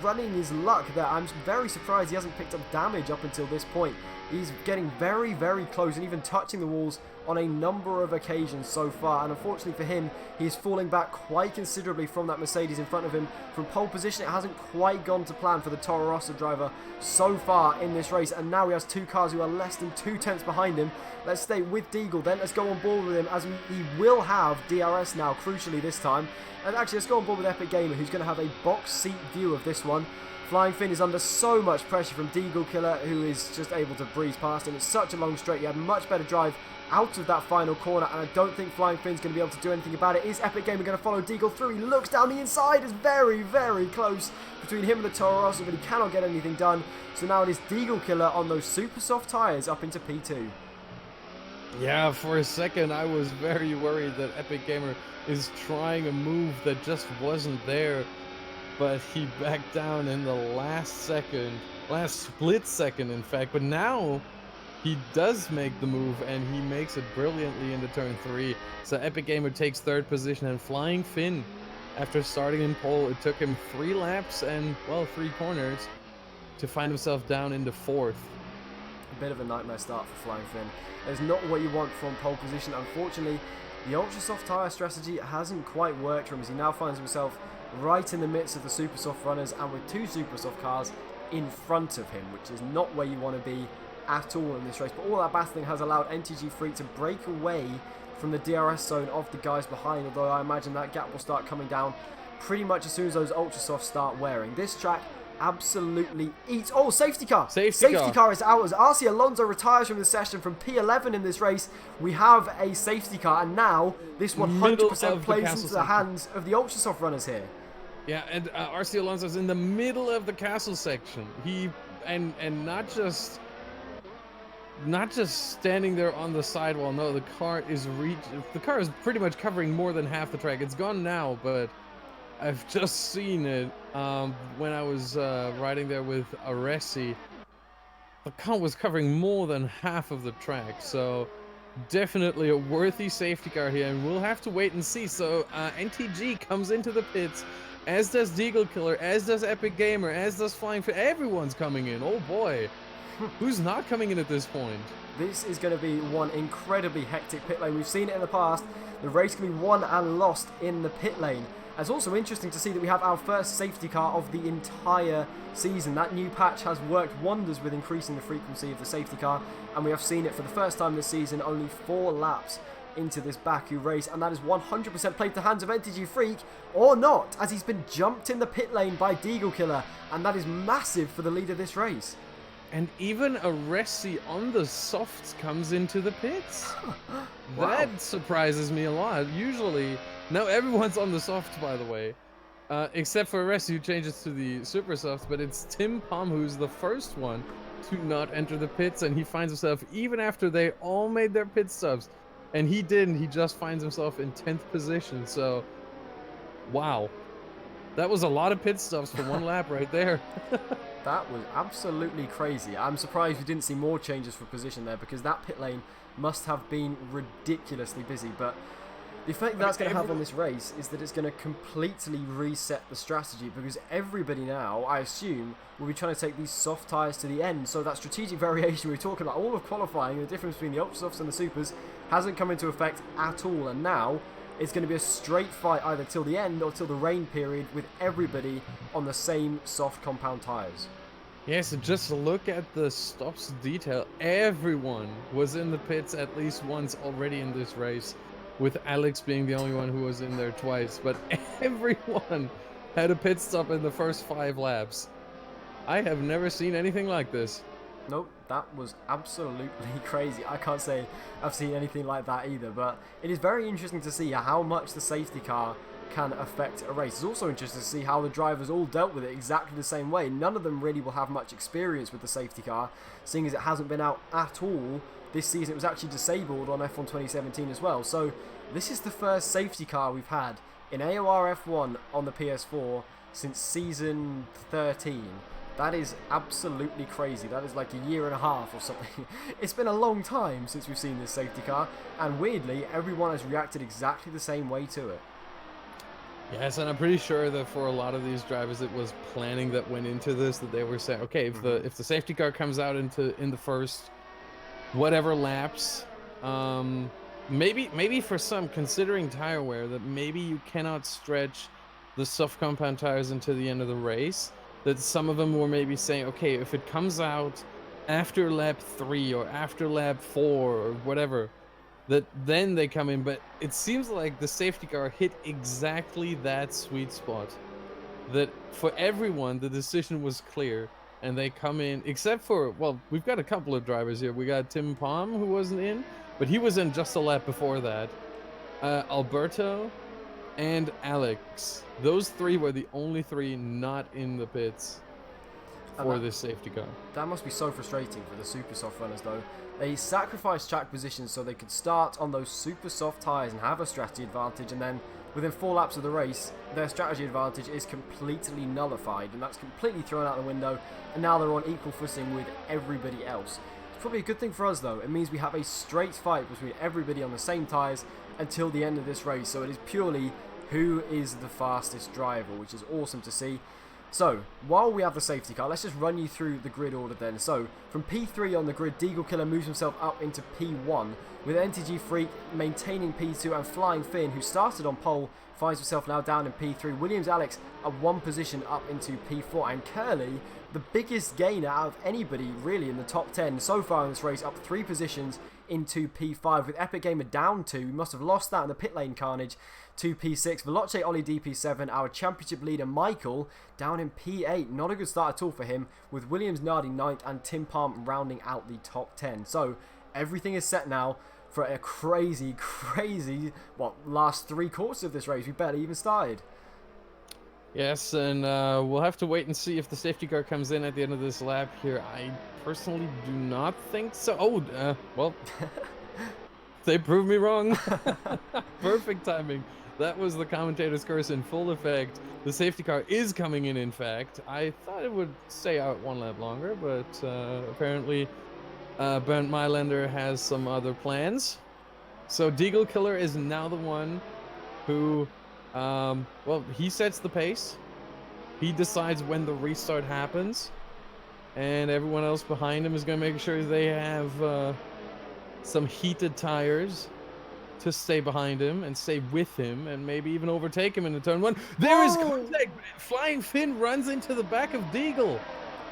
running his luck there. I'm very surprised he hasn't picked up damage up until this point. He's getting very, very close and even touching the walls on a number of occasions so far, and unfortunately for him, he is falling back quite considerably from that Mercedes in front of him. From pole position, it hasn't quite gone to plan for the Toro Rosso driver so far in this race, and now he has 2 cars who are less than 2 tenths behind him. Let's stay with Deagle then. Let's go on board with him, as he will have DRS now, crucially this time. And actually, let's go on board with Epic Gamer, who's going to have a box seat view of this one. Flying Finn is under so much pressure from Deagle Killer, who is just able to breeze past him. It's such a long straight. He had much better drive out of that final corner, and I don't think Flying Finn's going to be able to do anything about it. Is Epic Gamer going to follow Deagle through? He looks down the inside. It's very, very close between him and the Toro Rosso, but he cannot get anything done. So now it is Deagle Killer on those super soft tyres up into P2. Yeah, for a second I was very worried that Epic Gamer is trying a move that just wasn't there, but he backed down in the last split second in fact. But now he does make the move, and he makes it brilliantly into turn 3. So Epic Gamer takes 3rd position, and Flying Finn, after starting in pole, it took him 3 laps and, well, 3 corners to find himself down into 4th. A bit of a nightmare start for Flying Finn. It's not what you want from pole position. Unfortunately, the ultra soft tyre strategy hasn't quite worked for him, as he now finds himself right in the midst of the super soft runners, and with 2 super soft cars in front of him, which is not where you want to be at all in this race. But all that battling has allowed NTG Freak to break away from the DRS zone of the guys behind, although I imagine that gap will start coming down pretty much as soon as those ultra softs start wearing. This track absolutely eats. Oh, safety car! Safety car is out as RC Alonso retires from the session from P11 in this race. We have a safety car, and now this 100% plays into the hands of the ultra soft runners here. Yeah, and RC Alonso's in the middle of the castle section. He and not just standing there on the sidewall. No, the car is pretty much covering more than half the track. It's gone now, but I've just seen it when I was riding there with Aresi. The car was covering more than half of the track, so definitely a worthy safety car here, and we'll have to wait and see. So NTG comes into the pits, as does Deagle Killer, as does Epic Gamer, as does Flying Finn. Everyone's coming in. Oh boy. Who's not coming in at this point? This is going to be one incredibly hectic pit lane. We've seen it in the past. The race can be won and lost in the pit lane. It's also interesting to see that we have our first safety car of the entire season. That new patch has worked wonders with increasing the frequency of the safety car, and we have seen it for the first time this season, only 4 laps into this Baku race, and that is 100% played to the hands of NTG Freak, or not, as he's been jumped in the pit lane by Deagle Killer, and that is massive for the lead of this race. And even Aresi on the softs comes into the pits. Wow. That surprises me a lot. Usually, now everyone's on the softs, by the way, except for Aresi, who changes to the super softs, but it's Tim Palm who's the first one to not enter the pits, and he finds himself, even after they all made their pit stops, and he didn't, he just finds himself in 10th position. So, wow. That was a lot of pit stops for 1 lap right there. That was absolutely crazy. I'm surprised we didn't see more changes for position there, because that pit lane must have been ridiculously busy. But The effect that's going to have on this race is that it's going to completely reset the strategy, because everybody now, I assume, will be trying to take these soft tyres to the end. So that strategic variation we were talking about, all of qualifying, the difference between the ultra softs and the supers, hasn't come into effect at all. And now it's going to be a straight fight either till the end or till the rain period, with everybody on the same soft compound tyres. Yeah, so just look at the stops detail. Everyone was in the pits at least once already in this race, with Alex being the only one who was in there twice. But everyone had a pit stop in the first 5 laps. I have never seen anything like this. Nope, that was absolutely crazy. I can't say I've seen anything like that either, but it is very interesting to see how much the safety car can affect a race. It's also interesting to see how the drivers all dealt with it exactly the same way. None of them really will have much experience with the safety car, seeing as it hasn't been out at all this season. It was actually disabled on F1 2017 as well. So this is the first safety car we've had in AOR F1 on the PS4 since season 13. That is absolutely crazy. That is like a year and a half or something. It's been a long time since we've seen this safety car, and weirdly everyone has reacted exactly the same way to it. Yes, and I'm pretty sure that for a lot of these drivers, it was planning that went into this, that they were saying, okay, if the safety car comes out in the first whatever laps, maybe for some, considering tire wear, that maybe you cannot stretch the soft compound tires into the end of the race, that some of them were maybe saying, okay, if it comes out after lap 3 or after lap 4 or whatever, that then they come in. But it seems like the safety car hit exactly that sweet spot, that for everyone the decision was clear and they come in, except for, well, we've got a couple of drivers here. We got Tim Palm, who wasn't in, but he was in just a lap before that. Alberto and Alex, those 3 were the only 3 not in the pits for this safety car. That must be so frustrating for the super soft runners though. They sacrificed track positions so they could start on those super soft tyres and have a strategy advantage, and then within 4 laps of the race their strategy advantage is completely nullified, and that's completely thrown out the window, and now they're on equal footing with everybody else. It's probably a good thing for us though. It means we have a straight fight between everybody on the same tyres until the end of this race, so it is purely who is the fastest driver, which is awesome to see. So, while we have the safety car, let's just run you through the grid order then. So, from P3 on the grid, Deagle Killer moves himself up into P1, with NTG Freak maintaining P2, and Flying Finn, who started on pole, finds himself now down in P3. Williams Alex are 1 position up into P4, and Curly, the biggest gainer out of anybody really in the top 10 so far in this race, up 3 positions into P5, with Epic Gamer down 2. We must have lost that in the pit lane carnage, to P6. Veloce Ollie DP7, our championship leader Michael, down in P8. Not a good start at all for him, with Williams Nardi 9th and Tim Palm rounding out the top 10. So everything is set now for a crazy, last 3 quarters of this race. We barely even started. Yes, and we'll have to wait and see if the safety car comes in at the end of this lap here. I personally do not think so. Oh, well, they proved me wrong. Perfect timing. That was the commentator's curse in full effect. The safety car is coming in fact. I thought it would stay out 1 lap longer, but apparently Bernd Mailänder has some other plans. So Deagle Killer is now the one who, well, he sets the pace. He decides when the restart happens. And everyone else behind him is going to make sure they have some heated tires to stay behind him and stay with him and maybe even overtake him in the turn 1. There is contact. Flying Finn runs into the back of Deagle.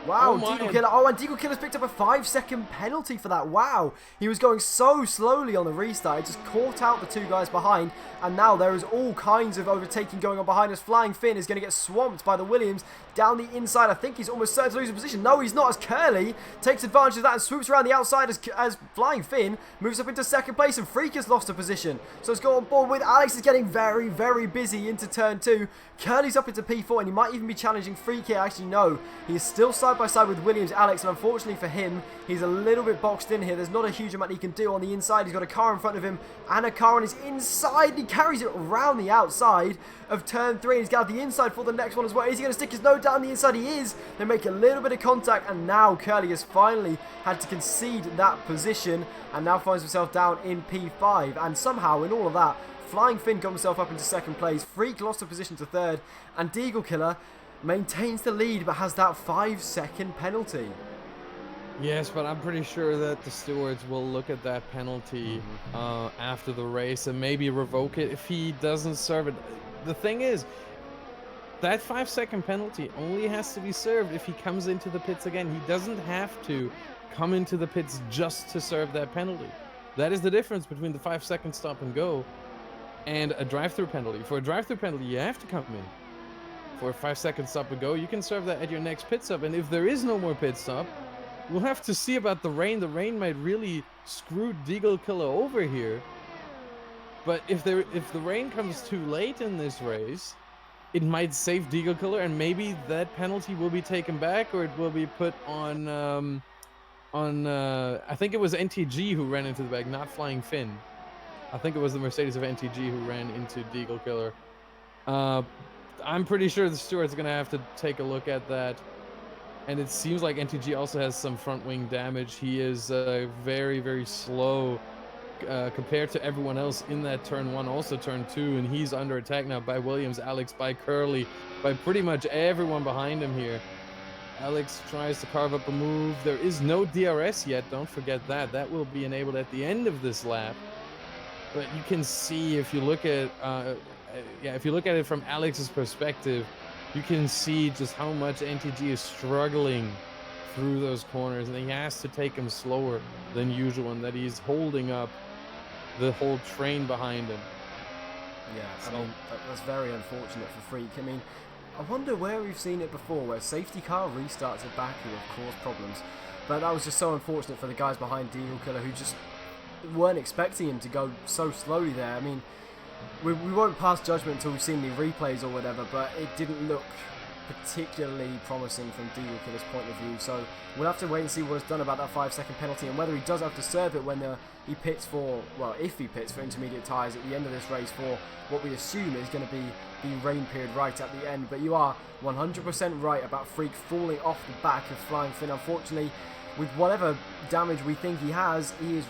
Wow, Deagle Killer. Oh, and Deagle Killer's picked up a 5-second penalty for that. Wow. He was going so slowly on the restart. It just caught out the 2 guys behind. And now there is all kinds of overtaking going on behind us. Flying Finn is going to get swamped by the Williams down the inside. I think he's almost certain to lose a position. No, he's not, as Curly takes advantage of that and swoops around the outside as Flying Finn moves up into 2nd place, and Freak has lost a position. So let's go on board with Alex is getting very, very busy into turn 2. Curly's up into P4, and he might even be challenging Freak here. Actually, no. He is still side by side with Williams Alex, and unfortunately for him, he's a little bit boxed in here. There's not a huge amount he can do on the inside. He's got a car in front of him and a car on his inside, and he carries it around the outside of turn 3. He's got the inside for the next one as well. Is he going to stick his nose down the inside? He is. They make a little bit of contact, and now Curly has finally had to concede that position and now finds himself down in P5. And somehow in all of that, Flying Finn got himself up into second place. Freak lost a position to third. And Deagle Killer maintains the lead but has that 5-second penalty. Yes, but I'm pretty sure that the stewards will look at that penalty after the race and maybe revoke it if he doesn't serve it. The thing is, that 5-second penalty only has to be served if he comes into the pits again. He doesn't have to come into the pits just to serve that penalty. That is the difference between the 5-second stop and go and a drive-through penalty. For a drive-through penalty, you have to come in. For a 5-second stop and go, you can serve that at your next pit stop. And if there is no more pit stop, we'll have to see about the rain. The rain might really screw Deagle Killer over here. But if the rain comes too late in this race, it might save Deagle Killer, and maybe that penalty will be taken back, or it will be put on I think it was NTG who ran into the back, not Flying Finn. I think it was the Mercedes of NTG who ran into Deagle Killer. I'm pretty sure the stewards are going to have to take a look at that. And it seems like NTG also has some front wing damage. He is very, very slow compared to everyone else in that turn 1, also turn 2. And he's under attack now by Williams, Alex, by Curly, by pretty much everyone behind him here. Alex tries to carve up a move. There is no DRS yet. Don't forget that. That will be enabled at the end of this lap. But you can see if you look at if you look at it from Alex's perspective, you can see just how much NTG is struggling through those corners, and he has to take him slower than usual, and that he's holding up the whole train behind him. Yeah, I mean, that's very unfortunate for Freak. I mean, I wonder where we've seen it before, where safety car restarts at Baku have caused problems. But that was just so unfortunate for the guys behind Deagle Killer, who just weren't expecting him to go so slowly there. I mean, we won't pass judgment until we've seen the replays or whatever, but it didn't look particularly promising from Deagle Killer's point of view. So we'll have to wait and see what is done about that 5-second penalty, and whether he does have to serve it when he pits for, well, if he pits for intermediate tyres at the end of this race for what we assume is going to be the rain period right at the end. But you are 100% right about Freak falling off the back of Flying Finn. Unfortunately, with whatever damage we think he has, he is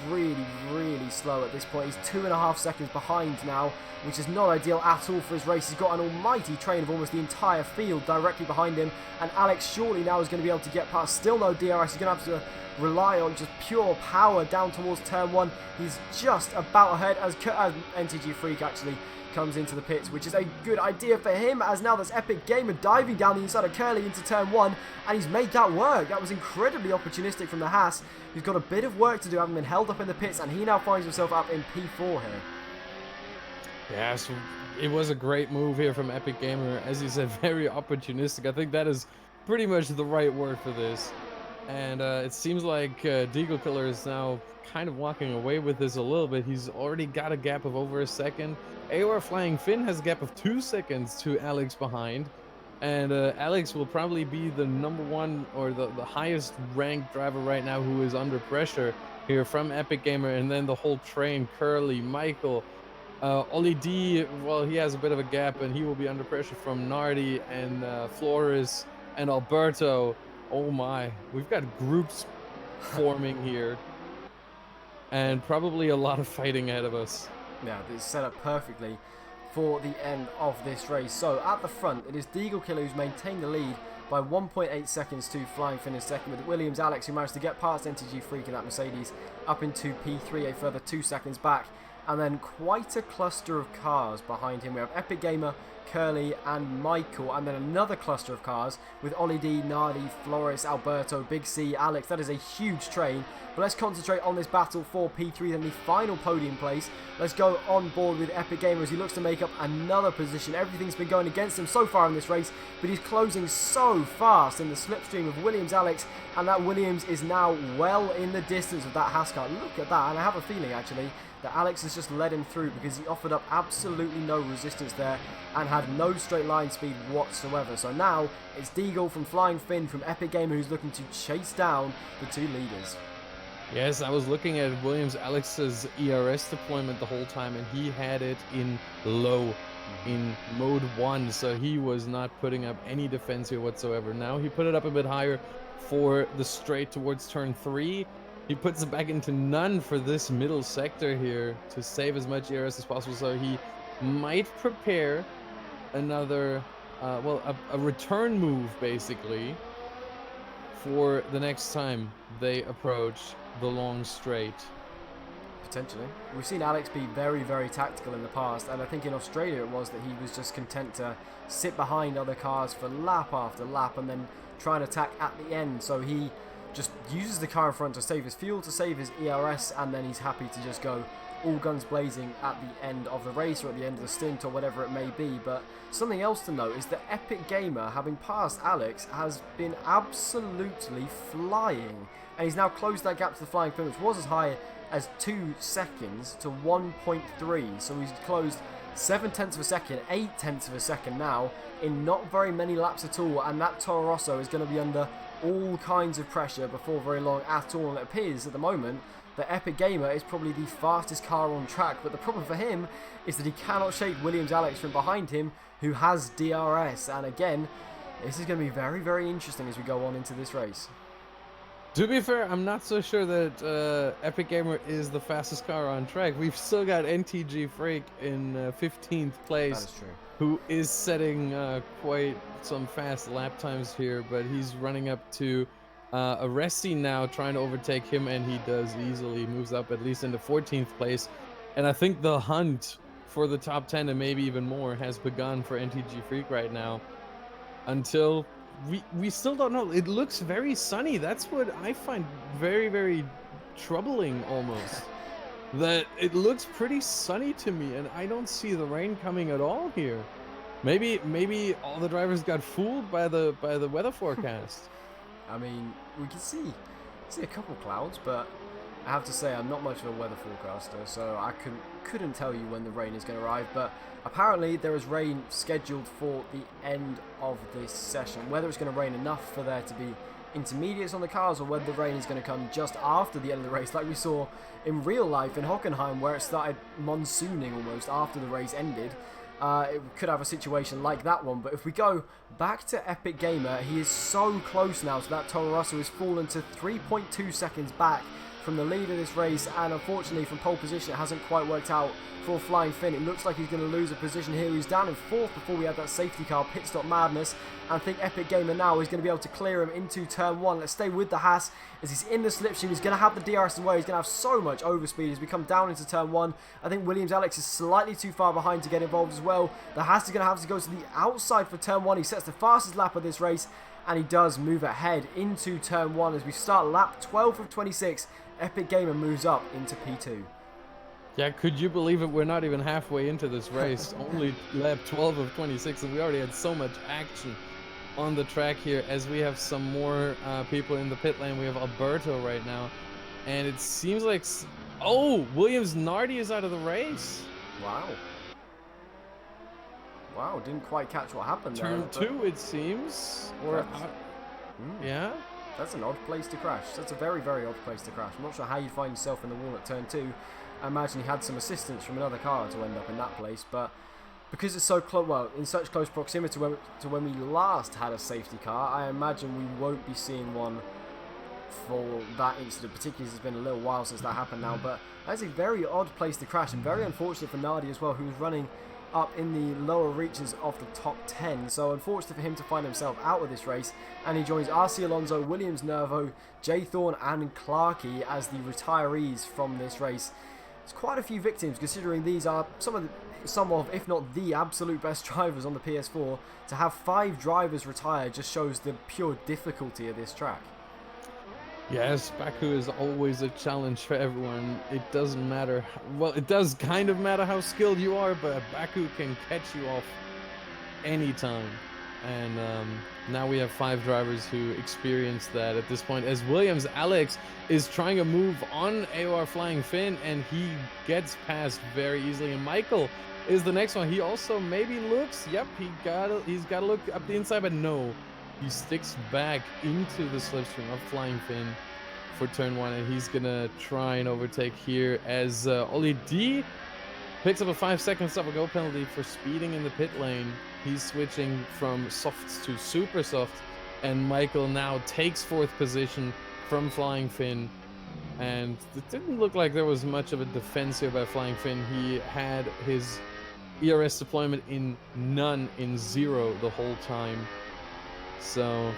really, really slow at this point. He's 2.5 seconds behind now, which is not ideal at all for his race. He's got an almighty train of almost the entire field directly behind him, and Alex surely now is going to be able to get past. Still no DRS. He's going to have to rely on just pure power down towards turn 1. He's just about ahead as NTG Freak actually comes into the pits, which is a good idea for him, as now there's Epic Gamer diving down the inside of Curly into turn 1, and he's made that work. That was incredibly opportunistic from the Haas, who's got a bit of work to do, having been held up in the pits, and he now finds himself up in P4 here. Yeah, so it was a great move here from Epic Gamer. As you said, very opportunistic. I think that is pretty much the right word for this. And it seems like Deagle Killer is now kind of walking away with this a little bit. He's already got a gap of over a second. AOR Flying Finn has a gap of 2 seconds to Alex behind. And Alex will probably be the #1 or the highest ranked driver right now who is under pressure here from Epic Gamer. And then the whole train, Curly, Michael, Ollie D, well, he has a bit of a gap, and he will be under pressure from Nardi and Flores and Alberto. Oh my, we've got groups forming here, and probably a lot of fighting ahead of us. Yeah, it's set up perfectly for the end of this race. So at the front, it is Deagle Killer who's maintained the lead by 1.8 seconds to Flying Finn in second, with Williams Alex, who managed to get past NTG Freak in that Mercedes up into P3, a further 2 seconds back. And then quite a cluster of cars behind him. We have Epic Gamer, Curly and Michael, and then another cluster of cars with Ollie D, Nardi, Flores, Alberto, Big C, Alex. That is a huge train. But let's concentrate on this battle for P3, then the final podium place. Let's go on board with Epic Gamer as he looks to make up another position. Everything's been going against him so far in this race, but he's closing so fast in the slipstream of Williams Alex, and that Williams is now well in the distance of that Haas car. Look at that, and I have a feeling actually that Alex has just led him through, because he offered up absolutely no resistance there and had no straight line speed whatsoever. So now it's Deagle from Flying Finn from Epic Gamer who's looking to chase down the two leaders. Yes, I was looking at Williams Alex's ERS deployment the whole time, and he had it in low, in mode 1, so he was not putting up any defense here whatsoever. Now he put it up a bit higher for the straight towards turn 3. He puts it back into none for this middle sector here to save as much ERS as possible. So he might prepare another, a return move basically for the next time they approach the long straight. Potentially. We've seen Alex be very, very tactical in the past, and I think in Australia it was that he was just content to sit behind other cars for lap after lap and then try and attack at the end. So he just uses the car in front to save his fuel, to save his ERS, and then he's happy to just go all guns blazing at the end of the race or at the end of the stint or whatever it may be. But something else to note is that Epic Gamer, having passed Alex, has been absolutely flying, and he's now closed that gap to the Flying Finn, which was as high as 2 seconds to 1.3. So he's closed 7/10 of a second, 8/10 of a second now in not very many laps at all, and that Toro Rosso is going to be under all kinds of pressure before very long at all. And it appears at the moment that Epic Gamer is probably the fastest car on track, but the problem for him is that he cannot shake Williams Alex from behind him, who has DRS. And again, this is going to be very, very interesting as we go on into this race. To be fair, I'm not so sure that Epic Gamer is the fastest car on track. We've still got NTG Freak in 15th place. That is true. Who is setting quite some fast lap times here, but he's running up to Aresti now, trying to overtake him, and he does easily, moves up at least into 14th place. And I think the hunt for the top 10 and maybe even more has begun for NTG Freak right now, until we still don't know. It looks very sunny. That's what I find very, very troubling almost. That it looks pretty sunny to me, and I don't see the rain coming at all here. Maybe all the drivers got fooled by the weather forecast. I mean, we can see a couple clouds, but I have to say I'm not much of a weather forecaster, so I couldn't tell you when the rain is going to arrive. But apparently there is rain scheduled for the end of this session. Whether it's going to rain enough for there to be intermediates on the cars, or whether the rain is going to come just after the end of the race, like we saw in real life in Hockenheim, where it started monsooning almost after the race ended. It could have a situation like that one. But if we go back to Epic Gamer, he is so close now to that Toro Rosso. Has fallen to 3.2 seconds back from the lead of this race, and unfortunately from pole position it hasn't quite worked out for Flying Finn. It looks like he's going to lose a position here. He's down in 4th before we had that safety car pit stop madness, and I think Epic Gamer now is going to be able to clear him into turn 1. Let's stay with the Haas as he's in the slipstream. He's going to have the DRS as well. He's going to have so much overspeed as we come down into turn 1. I think Williams Alex is slightly too far behind to get involved as well. The Haas is going to have to go to the outside for turn 1. He sets the fastest lap of this race, and he does move ahead into turn 1 as we start lap 12 of 26. Epic Gamer moves up into P2. Yeah, could you believe it? We're not even halfway into this race. Only lap 12 of 26, and we already had so much action on the track here. As we have some more people in the pit lane. We have Alberto right now, and it seems like Williams Nardi is out of the race. Wow, didn't quite catch what happened there. Turn 2, it seems. Or yeah. That's an odd place to crash. That's a very, very odd place to crash. I'm not sure how you find yourself in the wall at turn 2. I imagine he had some assistance from another car to end up in that place, but because it's so close, well, in such close proximity to when we last had a safety car, I imagine we won't be seeing one for that incident, particularly as it's been a little while since that happened now. But that's a very odd place to crash, and very unfortunate for Nardi as well, who was running up in the lower reaches of the top 10. So unfortunate for him to find himself out of this race, and he joins RC Alonso, Williams Nervo, Jay Thorne and Clarkey as the retirees from this race. It's quite a few victims, considering these are some of, if not the absolute best drivers on the PS4. To have 5 drivers retire just shows the pure difficulty of this track. Yes, Baku is always a challenge for everyone. It doesn't matter. Well, it does kind of matter how skilled you are, but Baku can catch you off anytime. And now we have 5 drivers who experience that at this point, as Williams Alex is trying to move on AOR Flying Finn, and he gets past very easily. And Michael is the next one. He also maybe looks, yep, he's got to look up the inside, but no. He sticks back into the slipstream of Flying Finn for turn 1, and he's gonna try and overtake here as Oli D picks up a 5-second stop-and-go penalty for speeding in the pit lane. He's switching from softs to super soft, and Michael now takes 4th position from Flying Finn. And it didn't look like there was much of a defense here by Flying Finn. He had his ERS deployment in none, in 0 the whole time. So,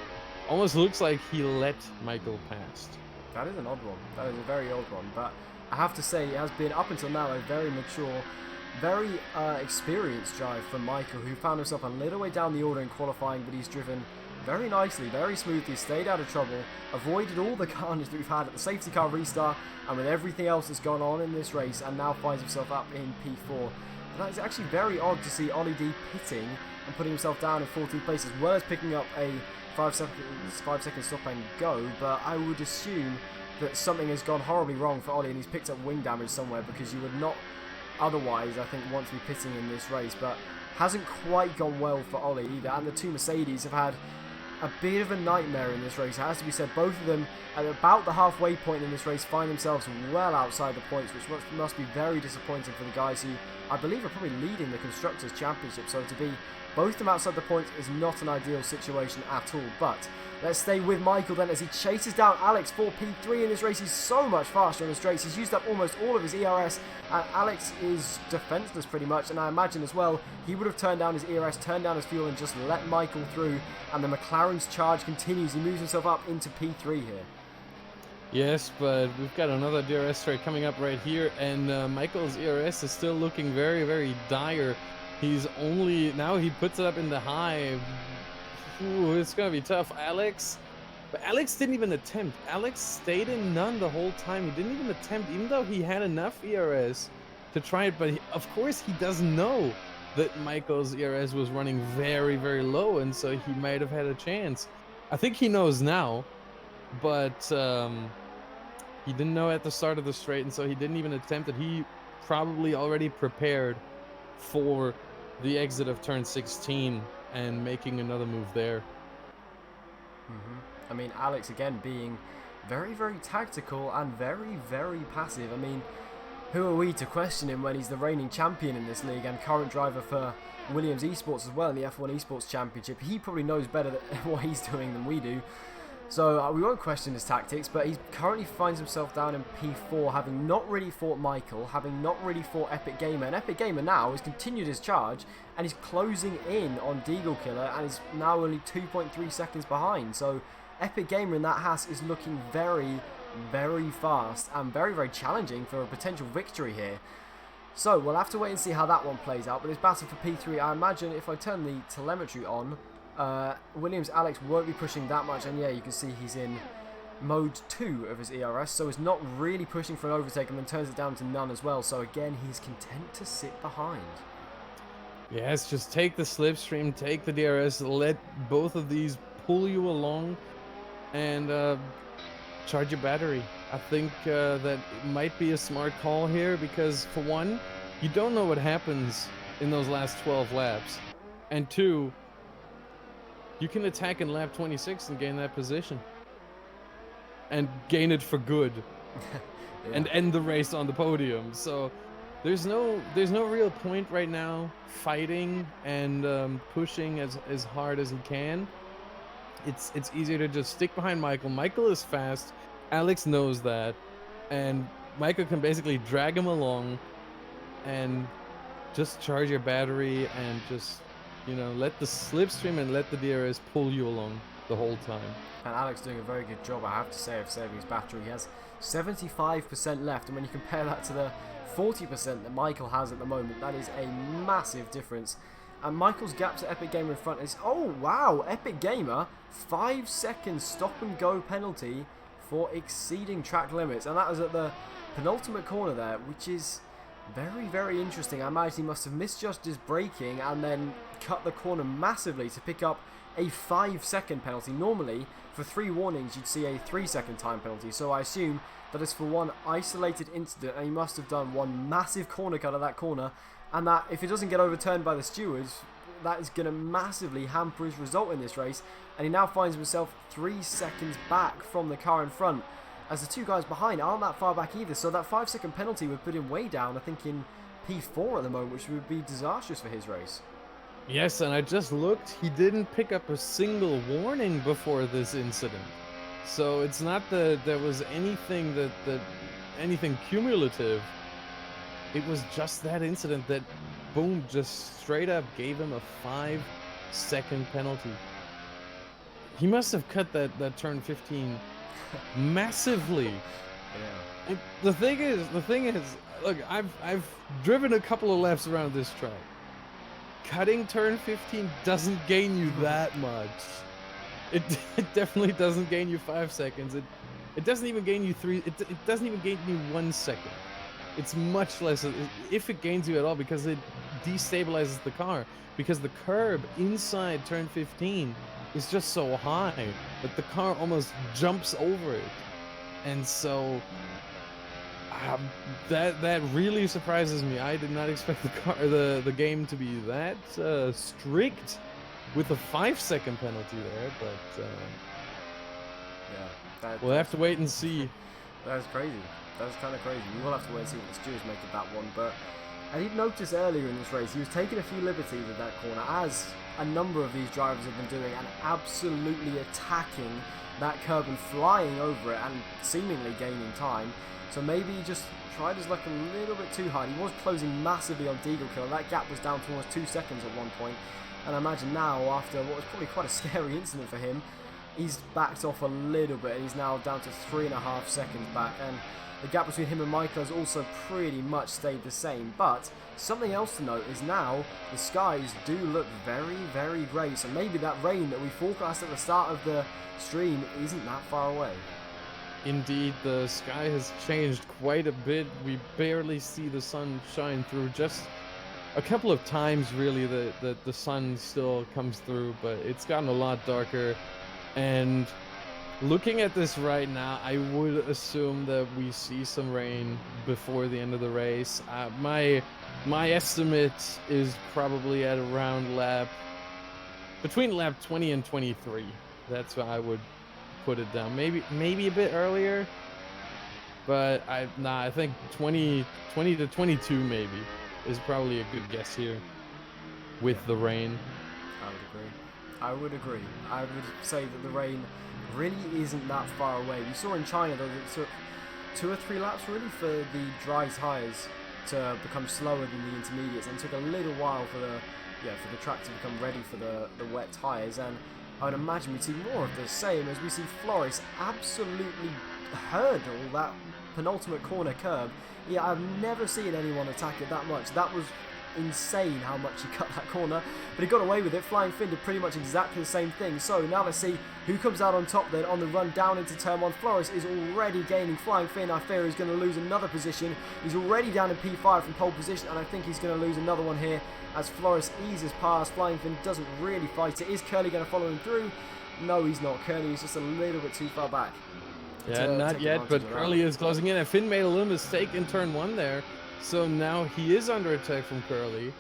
almost looks like he let Michael past. That is an odd one. That is a very odd one. But I have to say, it has been, up until now, a very mature, very experienced drive from Michael, who found himself a little way down the order in qualifying, but he's driven very nicely, very smoothly, stayed out of trouble, avoided all the carnage that we've had at the safety car restart, and with everything else that's gone on in this race, and now finds himself up in P4. And that is actually very odd to see Ollie D pitting and putting himself down in 14th place, as well as picking up a 5 second stop and go, but I would assume that something has gone horribly wrong for Ollie, and he's picked up wing damage somewhere, because you would not otherwise, I think, want to be pitting in this race. But hasn't quite gone well for Ollie either, and the two Mercedes have had a bit of a nightmare in this race. It has to be said, both of them at about the halfway point in this race find themselves well outside the points, which must be very disappointing for the guys who I believe are probably leading the Constructors' Championship. So to be both of them outside the points is not an ideal situation at all. But let's stay with Michael then, as he chases down Alex for P3 in this race. He's so much faster on the straights. He's used up almost all of his ERS, and Alex is defenseless pretty much. And I imagine as well, he would have turned down his ERS, turned down his fuel, and just let Michael through. And the McLaren's charge continues. He moves himself up into P3 here. Yes, but we've got another DRS straight coming up right here, and Michael's ERS is still looking very, very dire. He's only, now he puts it up in the high. Ooh, it's gonna be tough. But Alex didn't even attempt. Alex stayed in none the whole time. He didn't even attempt, even though he had enough ERS to try it. But of course he doesn't know that Michael's ERS was running very, very low, and so he might have had a chance. I think he knows now, but he didn't know at the start of the straight, and so he didn't even attempt it. He probably already prepared for the exit of turn 16 and making another move there. I mean, Alex again being very, very tactical and very, very passive. I mean, who are we to question him when he's the reigning champion in this league and current driver for Williams Esports as well in the F1 Esports Championship? He probably knows better what he's doing than we do. So we won't question his tactics, but he currently finds himself down in P4, having not really fought Michael, having not really fought Epic Gamer. And Epic Gamer now has continued his charge, and he's closing in on Deagle Killer, and is now only 2.3 seconds behind. So Epic Gamer in that Haas is looking very, very fast and very, very challenging for a potential victory here. So we'll have to wait and see how that one plays out. But this battle for P3, I imagine if I turn the telemetry on, Williams Alex won't be pushing that much, and yeah, you can see he's in mode 2 of his ERS, so he's not really pushing for an overtake, and then turns it down to none as well. So again, he's content to sit behind. Yes, just take the slipstream, take the DRS, let both of these pull you along, and charge your battery. I think that it might be a smart call here, because for one, you don't know what happens in those last 12 laps, and two, you can attack in lap 26 and gain that position. And gain it for good. Yeah. And end the race on the podium. So there's no real point right now fighting and pushing as hard as he can. It's easier to just stick behind Michael. Michael is fast. Alex knows that. And Michael can basically drag him along and just charge your battery and just, you know, let the slipstream and let the DRS pull you along the whole time. And Alex doing a very good job, I have to say, of saving his battery. He has 75% left, and when you compare that to the 40% that Michael has at the moment, that is a massive difference. And Michael's gap to Epic Gamer in front is, oh wow, Epic Gamer, 5 seconds stop and go penalty for exceeding track limits. And that was at the penultimate corner there, which is very, very interesting. I imagine he must have misjudged his braking and then cut the corner massively to pick up a 5-second penalty. Normally, for 3 warnings, you'd see a 3-second time penalty. So I assume that is for one isolated incident, and he must have done one massive corner cut at that corner, and that if it doesn't get overturned by the stewards, that is going to massively hamper his result in this race. And he now finds himself 3 seconds back from the car in front, as the two guys behind aren't that far back either. So that 5-second penalty would put him way down, I think in P4 at the moment, which would be disastrous for his race. Yes, and I just looked, he didn't pick up a single warning before this incident. So it's not that there was anything anything cumulative. It was just that incident that, boom, just straight up gave him a 5-second penalty. He must have cut that turn 15 massively. Yeah. And the thing is, look, I've driven a couple of laps around this track. Cutting turn 15 doesn't gain you that much. It definitely doesn't gain you 5 seconds. It doesn't even gain you 3. It doesn't even gain you 1 second. It's much less, if it gains you at all, because it destabilizes the car. Because the curb inside turn 15 is just so high that the car almost jumps over it. And so that really surprises me. I did not expect the game to be that strict with a 5-second penalty there, but yeah, we'll have to wait and see. That's crazy. That's kind of crazy. We will have to wait and see what the stewards make of that one. But I did notice earlier in this race, he was taking a few liberties at that corner, as a number of these drivers have been doing, and absolutely attacking that curb and flying over it and seemingly gaining time. So maybe he just tried his luck a little bit too hard. He was closing massively on Deagle Kill, and that gap was down to almost 2 seconds at one point. And I imagine now, after what was probably quite a scary incident for him, he's backed off a little bit. He's now down to 3.5 seconds back, and the gap between him and Michael has also pretty much stayed the same. But something else to note is now the skies do look very, very grey. So maybe that rain that we forecast at the start of the stream isn't that far away. Indeed, the sky has changed quite a bit. We barely see the sun shine through. Just a couple of times, really, that the sun still comes through, but it's gotten a lot darker. And looking at this right now, I would assume that we see some rain before the end of the race. My estimate is probably at around between lap 20 and 23. That's what I would put it down. Maybe a bit earlier, but I think 20 to 22 maybe is probably a good guess here with the rain. I would agree. I would say that the rain really isn't that far away. We saw in China though that it took 2 or 3 laps really for the dry tyres to become slower than the intermediates, and it took a little while for the track to become ready for the wet tyres. And I would imagine we'd see more of the same as we see Floris absolutely hurdle that penultimate corner curb. Yeah, I've never seen anyone attack it that much. That was insane how much he cut that corner, but he got away with it. Flying Finn did pretty much exactly the same thing. So now let's see who comes out on top then on the run down into turn 1. Floris is already gaining. Flying Finn, I fear, is going to lose another position. He's already down in P5 from pole position, and I think he's going to lose another one here as Floris eases past. Flying Finn doesn't really fight it. Is Curly going to follow him through? No, he's not. Curly is just a little bit too far back. Yeah, not yet, but Curly is closing in, and Finn made a little mistake in turn 1 there. So now he is under attack from Curly.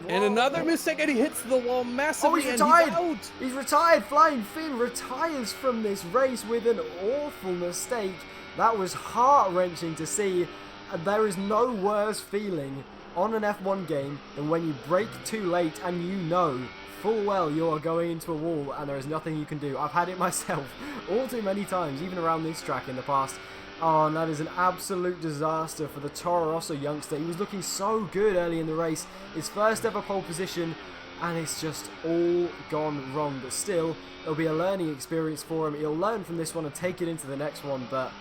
Whoa. And another mistake, and he hits the wall massively. Oh, he's retired! And he's out. He's retired! Flying Finn retires from this race with an awful mistake. That was heart-wrenching to see. And there is no worse feeling on an F1 game than when you brake too late and you know full well you are going into a wall and there is nothing you can do. I've had it myself all too many times, even around this track in the past. Oh, and that is an absolute disaster for the Toro Rosso youngster. He was looking so good early in the race. His first ever pole position, and it's just all gone wrong. But still, it'll be a learning experience for him. He'll learn from this one and take it into the next one, but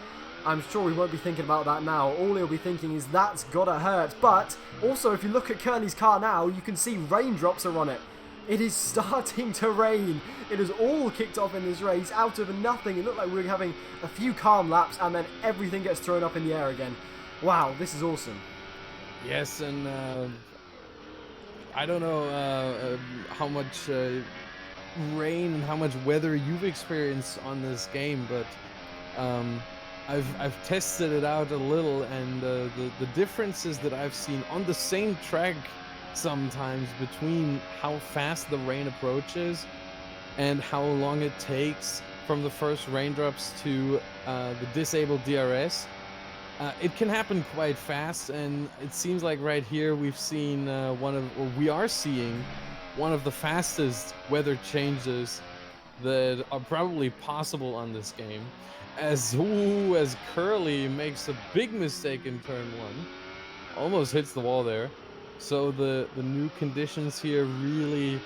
I'm sure he won't be thinking about that now. All he'll be thinking is, that's gotta hurt. But also, if you look at Kearney's car now, you can see raindrops are on it. It is starting to rain. It has all kicked off in this race out of nothing. It looked like we were having a few calm laps and then everything gets thrown up in the air again. Wow, this is awesome. Yes, and I don't know how much rain and how much weather you've experienced on this game, but I've tested it out a little, and the differences that I've seen on the same track sometimes between how fast the rain approaches and how long it takes from the first raindrops to the disabled DRS. It can happen quite fast, and it seems like right here we've seen we are seeing one of the fastest weather changes that are probably possible on this game. As Curly makes a big mistake in turn 1, almost hits the wall there. So the new conditions here really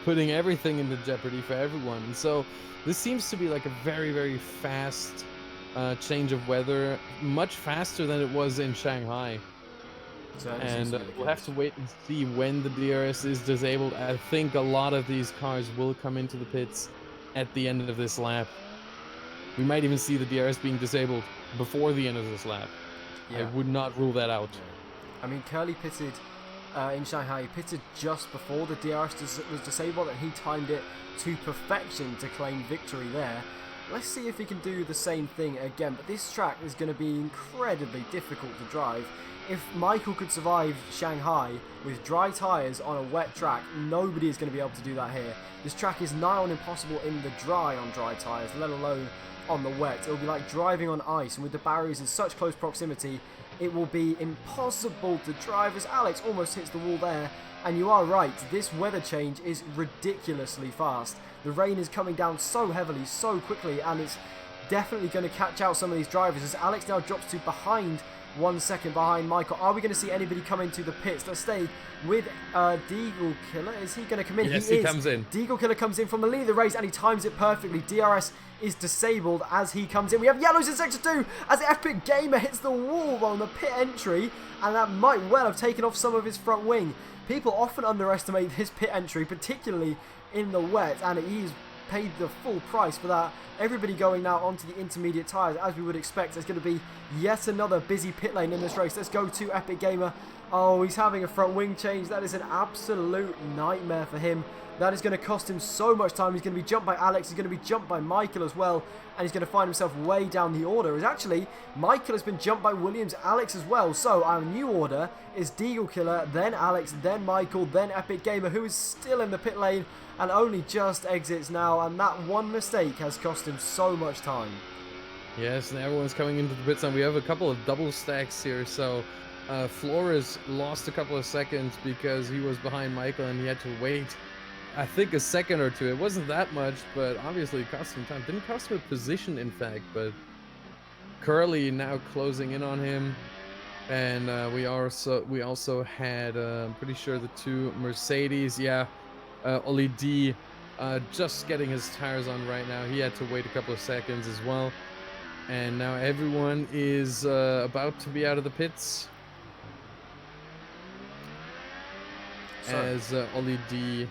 putting everything into jeopardy for everyone. So this seems to be like a very, very fast change of weather, much faster than it was in Shanghai. And we'll have to wait and see when the DRS is disabled. I think a lot of these cars will come into the pits at the end of this lap. We might even see the DRS being disabled before the end of this lap. Yeah. I would not rule that out. I mean, Curly pitted in Shanghai. He pitted just before the DRS was disabled, and he timed it to perfection to claim victory there. Let's see if he can do the same thing again. But this track is going to be incredibly difficult to drive. If Michael could survive Shanghai with dry tyres on a wet track, nobody is going to be able to do that here. This track is nigh on impossible in the dry on dry tyres, let alone on the wet. It will be like driving on ice, and with the barriers in such close proximity, it will be impossible to drive, as Alex almost hits the wall there. And you are right, this weather change is ridiculously fast. The rain is coming down so heavily, so quickly, and it's definitely going to catch out some of these drivers, as Alex now drops to behind 1 second behind Michael. Are we going to see anybody come into the pits? Let's stay with Deagle Killer. Is he going to come in? Yes, he comes in. Deagle Killer comes in from the lead of the race, and he times it perfectly. DRS is disabled as he comes in. We have yellows in sector 2 as Epic Gamer hits the wall on the pit entry, and that might well have taken off some of his front wing. People often underestimate his pit entry, particularly in the wet, and he's paid the full price for that. Everybody going now onto the intermediate tyres, as we would expect. There's going to be yet another busy pit lane in this race. Let's go to Epic Gamer. Oh, he's having a front wing change. That is an absolute nightmare for him. That is going to cost him so much time. He's going to be jumped by Alex. He's going to be jumped by Michael as well. And he's going to find himself way down the order. As actually, Michael has been jumped by Williams, Alex as well. So our new order is Deagle Killer, then Alex, then Michael, then Epic Gamer, who is still in the pit lane and only just exits now. And that one mistake has cost him so much time. Yes, and everyone's coming into the pits, and we have a couple of double stacks here. So Flores lost a couple of seconds because he was behind Michael and he had to wait, I think, a second or two. It wasn't that much, but obviously it cost him time. Didn't cost him a position, in fact, but Curly now closing in on him. And we also had, I'm pretty sure, the two Mercedes. Yeah, Oli D just getting his tires on right now. He had to wait a couple of seconds as well. And now everyone is about to be out of the pits. As Oli D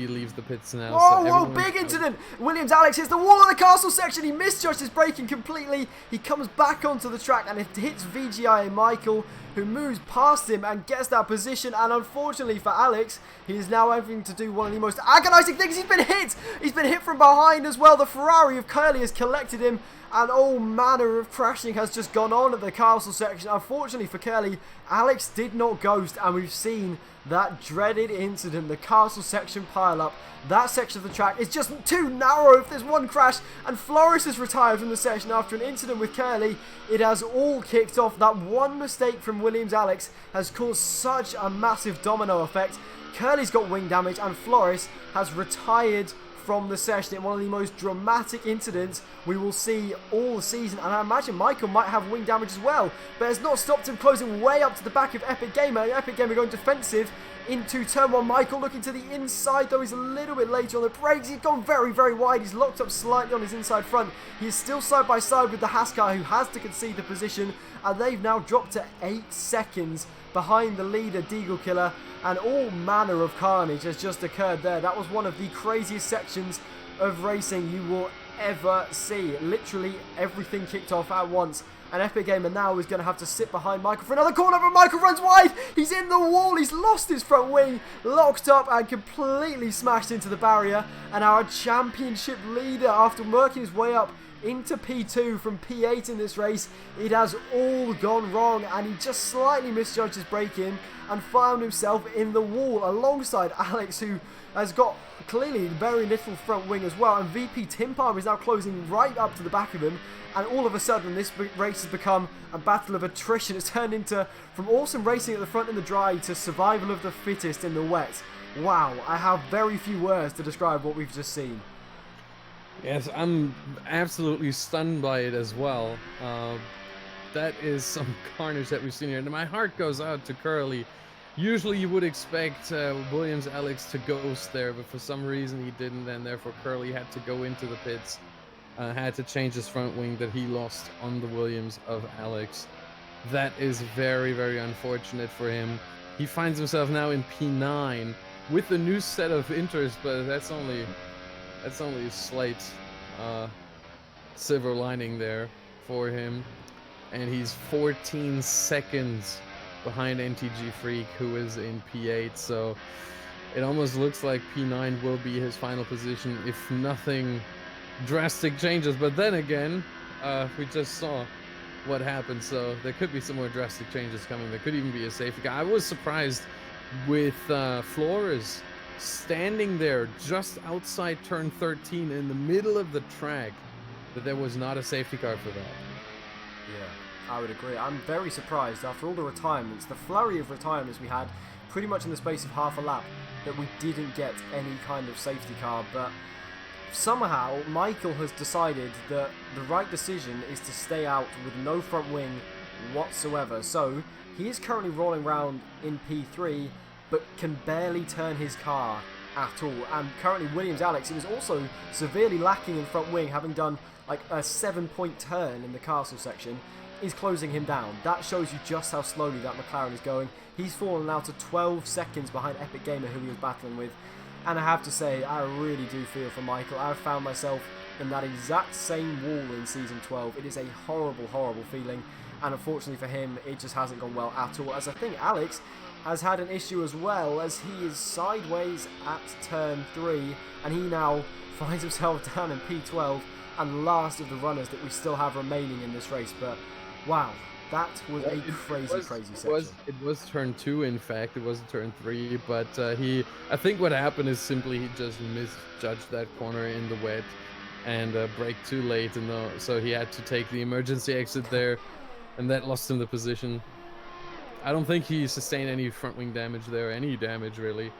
leaves the pits now. Whoa, so whoa, big incident! Williams Alex hits the wall of the castle section. He misjudged his braking completely. He comes back onto the track and it hits VGI Michael, who moves past him and gets that position. And unfortunately for Alex, he is now having to do one of the most agonizing things. He's been hit! He's been hit from behind as well. The Ferrari of Curly has collected him, and all manner of crashing has just gone on at the castle section. Unfortunately for Curly, Alex did not ghost, and we've seen that dreaded incident, the castle section pile-up. That section of the track is just too narrow if there's one crash, and Flores has retired from the section after an incident with Curly. It has all kicked off. That one mistake from Williams Alex has caused such a massive domino effect. Curly's got wing damage, and Flores has retired from the session in one of the most dramatic incidents we will see all season. And I imagine Michael might have wing damage as well, but it's not stopped him closing way up to the back of Epic Gamer. Epic Gamer going defensive into turn 1. Michael looking to the inside, though he's a little bit later on the brakes. He's gone very, very wide. He's locked up slightly on his inside front. He is still side by side with the Haskar, who has to concede the position, and they've now dropped to 8 seconds behind the leader, Deagle Killer, and all manner of carnage has just occurred there. That was one of the craziest sections of racing you will ever see. Literally everything kicked off at once, and Epic Gamer now is going to have to sit behind Michael for another corner, but Michael runs wide. He's in the wall. He's lost his front wing, locked up and completely smashed into the barrier. And our championship leader, after working his way up into P2 from P8 in this race, it has all gone wrong, and he just slightly misjudged his braking and found himself in the wall alongside Alex, who has got clearly very little front wing as well. And VP Tim Palmer is now closing right up to the back of him, and all of a sudden this race has become a battle of attrition. It's turned into, from awesome racing at the front in the dry to survival of the fittest in the wet. Wow, I have very few words to describe what we've just seen. Yes, I'm absolutely stunned by it as well. That is some carnage that we've seen here. And my heart goes out to Curly. Usually you would expect Williams Alex to ghost there, but for some reason he didn't, and therefore Curly had to go into the pits, had to change his front wing that he lost on the Williams of Alex. That is very, very unfortunate for him. He finds himself now in P9 with a new set of interest, but that's only a slight silver lining there for him. And he's 14 seconds behind NTG Freak, who is in P8. So it almost looks like P9 will be his final position if nothing drastic changes. But then again, we just saw what happened, so there could be some more drastic changes coming. There could even be a safety car. I was surprised with Flores standing there just outside turn 13 in the middle of the track that there was not a safety car for that. Yeah, I would agree. I'm very surprised after all the retirements, the flurry of retirements we had pretty much in the space of half a lap, that we didn't get any kind of safety car. But somehow Michael has decided that the right decision is to stay out with no front wing whatsoever. So he is currently rolling around in P3, but can barely turn his car at all. And currently Williams Alex, it was also severely lacking in front wing, having done like a 7-point turn in the castle section, is closing him down. That shows you just how slowly that McLaren is going. He's fallen now to 12 seconds behind Epic Gamer, who he was battling with. And I have to say, I really do feel for Michael. I've found myself in that exact same wall in Season 12. It is a horrible, horrible feeling. And unfortunately for him, it just hasn't gone well at all. As I think Alex has had an issue as well, as he is sideways at turn 3. And he now finds himself down in P12 and last of the runners that we still have remaining in this race. But wow, that was a crazy section. It was turn 2, in fact. It wasn't turn 3, but I think what happened is simply he just misjudged that corner in the wet and braked too late, and so he had to take the emergency exit there, and that lost him the position. I don't think he sustained any front wing damage there, any damage really.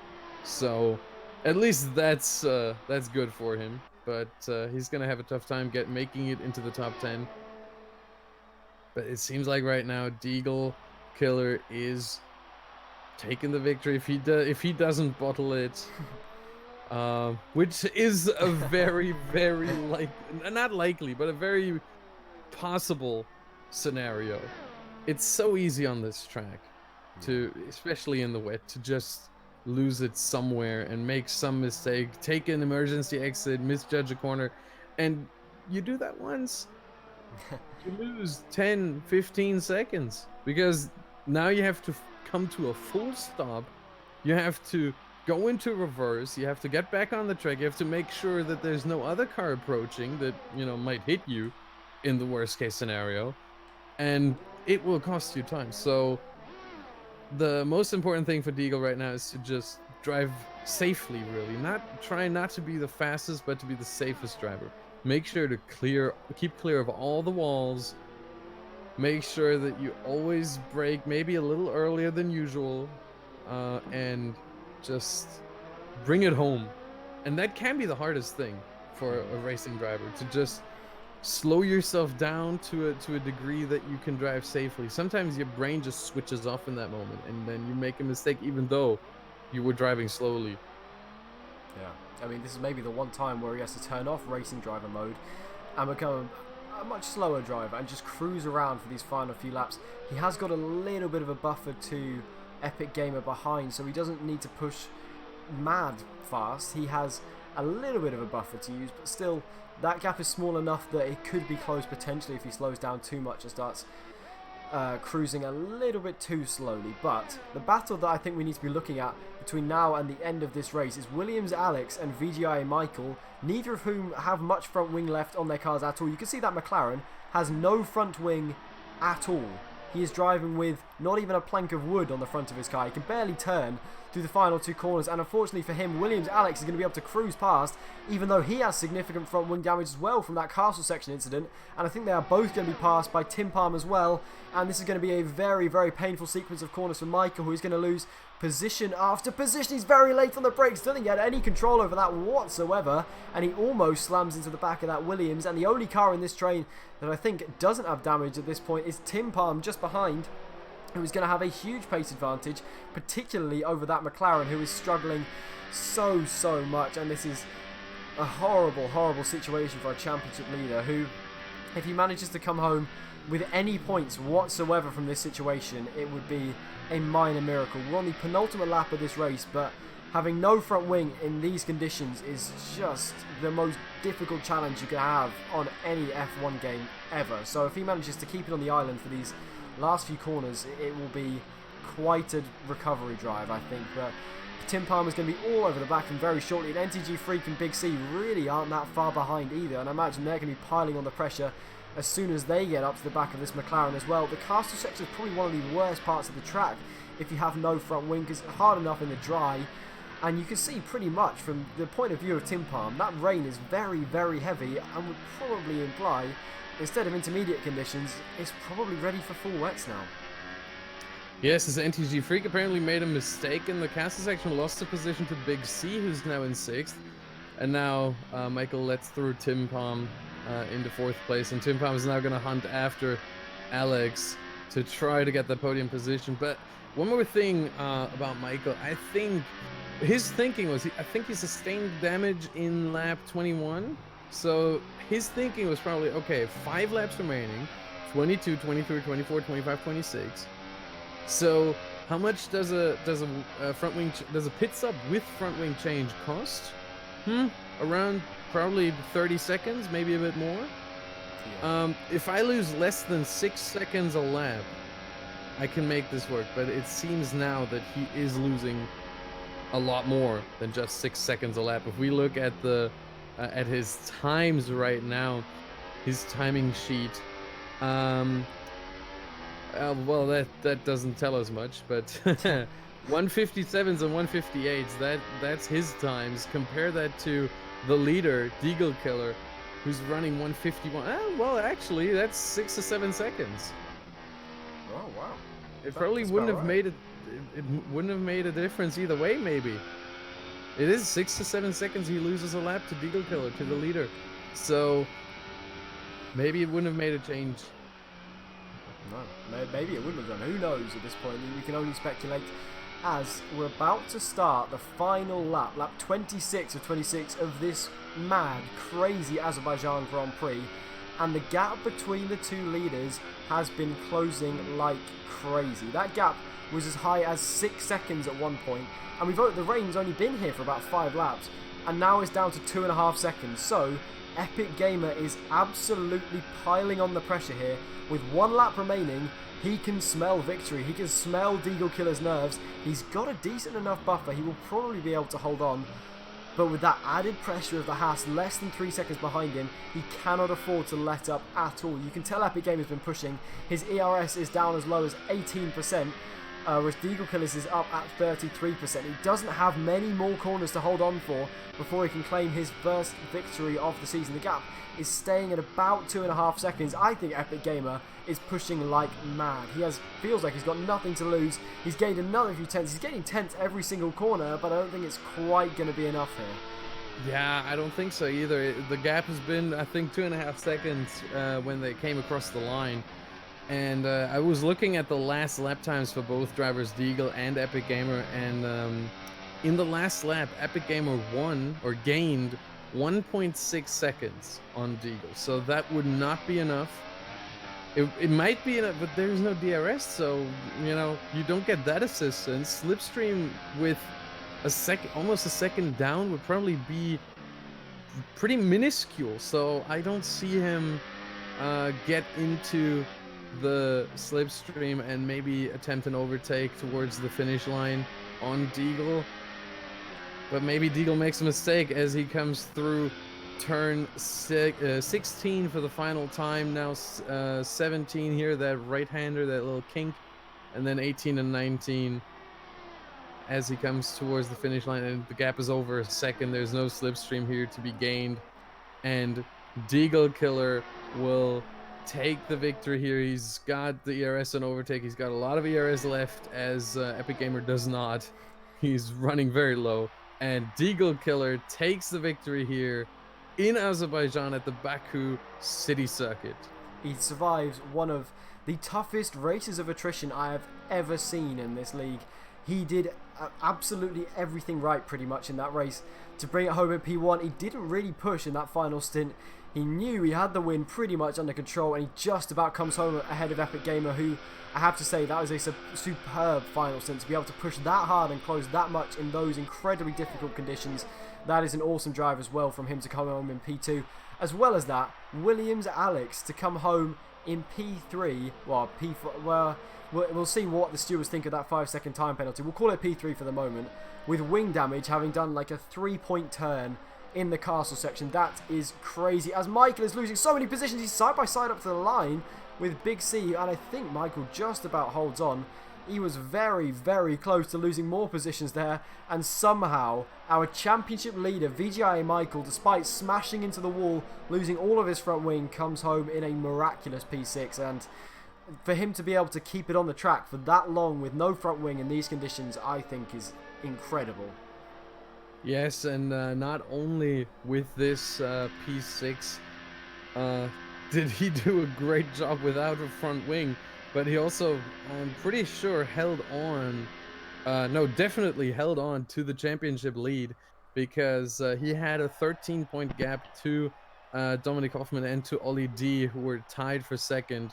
So at least that's good for him, but he's gonna have a tough time making it into the top 10. But it seems like right now Deagle Killer is taking the victory if he doesn't bottle it, which is a very, very not likely, but a very possible scenario. It's so easy on this track to, especially in the wet, to just lose it somewhere and make some mistake, take an emergency exit, misjudge a corner, and you do that once. You lose 10, 15 seconds because now you have to come to a full stop. You have to go into reverse. You have to get back on the track. You have to make sure that there's no other car approaching that, might hit you in the worst case scenario. And it will cost you time. So the most important thing for Deagle right now is to just drive safely, really. Try not to be the fastest, but to be the safest driver. Make sure to keep clear of all the walls. Make sure that you always brake maybe a little earlier than usual, and just bring it home. And that can be the hardest thing for a racing driver, to just slow yourself down to a degree that you can drive safely. Sometimes your brain just switches off in that moment, and then you make a mistake even though you were driving slowly. Yeah. I mean, this is maybe the one time where he has to turn off racing driver mode and become a much slower driver and just cruise around for these final few laps. He has got a little bit of a buffer to Epic Gamer behind, so he doesn't need to push mad fast. He has a little bit of a buffer to use, but still, that gap is small enough that it could be close potentially if he slows down too much and starts cruising a little bit too slowly. But the battle that I think we need to be looking at between now and the end of this race is Williams Alex and VGIA Michael, neither of whom have much front wing left on their cars at all. You can see that McLaren has no front wing at all. He is driving with not even a plank of wood on the front of his car. He can barely turn through the final 2 corners, and unfortunately for him, Williams Alex is going to be able to cruise past, even though he has significant front wing damage as well from that castle section incident, and I think they are both going to be passed by Tim Palm as well, and this is going to be a very, very painful sequence of corners for Michael, who is going to lose position after position. He's very late on the brakes, doesn't get any control over that whatsoever, and he almost slams into the back of that Williams, and the only car in this train that I think doesn't have damage at this point is Tim Palm just behind, who is going to have a huge pace advantage, particularly over that McLaren, who is struggling so much, and this is a horrible situation for a championship leader who, if he manages to come home with any points whatsoever from this situation, it would be a minor miracle. We're on the penultimate lap of this race, but having no front wing in these conditions is just the most difficult challenge you can have on any F1 game ever. So if he manages to keep it on the island for these last few corners, it will be quite a recovery drive, I think. But Tim Palmer's going to be all over the back and very shortly. And NTG Freak and Big C really aren't that far behind either, and I imagine they're going to be piling on the pressure as soon as they get up to the back of this McLaren as well. The castle section is probably one of the worst parts of the track if you have no front wing, because it's hard enough in the dry, and you can see pretty much from the point of view of Tim Palm, that rain is very heavy and would probably imply, instead of intermediate conditions, it's probably ready for full wets now. Yes, as NTG Freak apparently made a mistake in the castle section, lost the position to Big C, who's now in 6th. And now Michael lets through Tim Palm into 4th place. And Tim Palm is now going to hunt after Alex to try to get the podium position. But one more thing about Michael, I think his thinking was, I think he sustained damage in lap 21. So his thinking was probably, okay, 5 laps remaining, 22, 23, 24, 25, 26. So how much does a front wing does a pit stop with front wing change cost? Around probably 30 seconds, maybe a bit more. Yeah. If I lose less than 6 seconds a lap, I can make this work. But it seems now that he is losing a lot more than just 6 seconds a lap. If we look at the at his times right now, his timing sheet, well, that doesn't tell us much, but 157s and 158s, that's his times. Compare that to the leader, Deagle Killer, who's running 151. Well, actually, that's 6 to 7 seconds. Oh wow! It probably wouldn't have made it. It wouldn't have made a difference either way. Maybe it is 6 to 7 seconds he loses a lap to Deagle Killer, to the leader. So maybe it wouldn't have made a change. No, maybe it wouldn't have done. Who knows at this point? We can only speculate, as we're about to start the final lap, lap 26 of 26 of this mad, crazy Azerbaijan Grand Prix, and the gap between the two leaders has been closing like crazy. That gap was as high as 6 seconds at one point, and the rain's only been here for about 5 laps, and now it's down to 2.5 seconds. So Epic Gamer is absolutely piling on the pressure here. With 1 lap remaining, he can smell victory. He can smell Deagle Killer's nerves. He's got a decent enough buffer. He will probably be able to hold on. But with that added pressure of the Haas less than 3 seconds behind him, he cannot afford to let up at all. You can tell Epic Gamer has been pushing. His ERS is down as low as 18%. Whereas Deagle Killers is up at 33%. He doesn't have many more corners to hold on for before he can claim his first victory of the season. The gap is staying at about 2.5 seconds. I think Epic Gamer is pushing like mad. Feels like he's got nothing to lose. He's gained another few tenths. He's getting tenths every single corner, but I don't think it's quite going to be enough here. Yeah, I don't think so either. The gap has been, I think, 2.5 seconds when they came across the line. And I was looking at the last lap times for both drivers, Deagle and Epic Gamer, and in the last lap, Epic Gamer gained 1.6 seconds on Deagle. So that would not be enough. It might be enough, but there's no DRS, so you don't get that assistance. Slipstream with almost a second down would probably be pretty minuscule. So I don't see him get into the slipstream and maybe attempt an overtake towards the finish line on Deagle. But maybe Deagle makes a mistake as he comes through turn 16 for the final time. Now 17 here, that right-hander, that little kink, and then 18 and 19. as he comes towards the finish line, and the gap is over a second. There's no slipstream here to be gained, and Deagle Killer will take the victory here. He's got the ERS on overtake. He's got a lot of ERS left, as Epic Gamer does not. He's running very low, and Deagle Killer takes the victory here in Azerbaijan at the Baku city circuit. He survives one of the toughest races of attrition I have ever seen in this league. He did absolutely everything right pretty much in that race to bring it home in P1. He didn't really push in that final stint. He knew he had the win pretty much under control, and he just about comes home ahead of Epic Gamer, who, I have to say, that was a superb final stint. To be able to push that hard and close that much in those incredibly difficult conditions, that is an awesome drive as well from him to come home in P2. As well as that, Williams Alex to come home in P3, well, P4, well, we'll see what the stewards think of that 5-second time penalty. We'll call it P3 for the moment, with wing damage, having done like a 3-point turn in the castle section. That is crazy, as Michael is losing so many positions. He's side by side up to the line with Big C, and I think Michael just about holds on. He was very, very close to losing more positions there, and somehow our championship leader, VGIA Michael, despite smashing into the wall, losing all of his front wing, comes home in a miraculous P6. And for him to be able to keep it on the track for that long with no front wing in these conditions, I think is incredible. Yes, and not only with this P6 did he do a great job without a front wing, but he also, I'm pretty sure, held on, definitely held on to the championship lead, because he had a 13-point gap to Dominic Hoffman and to Ollie D, who were tied for second.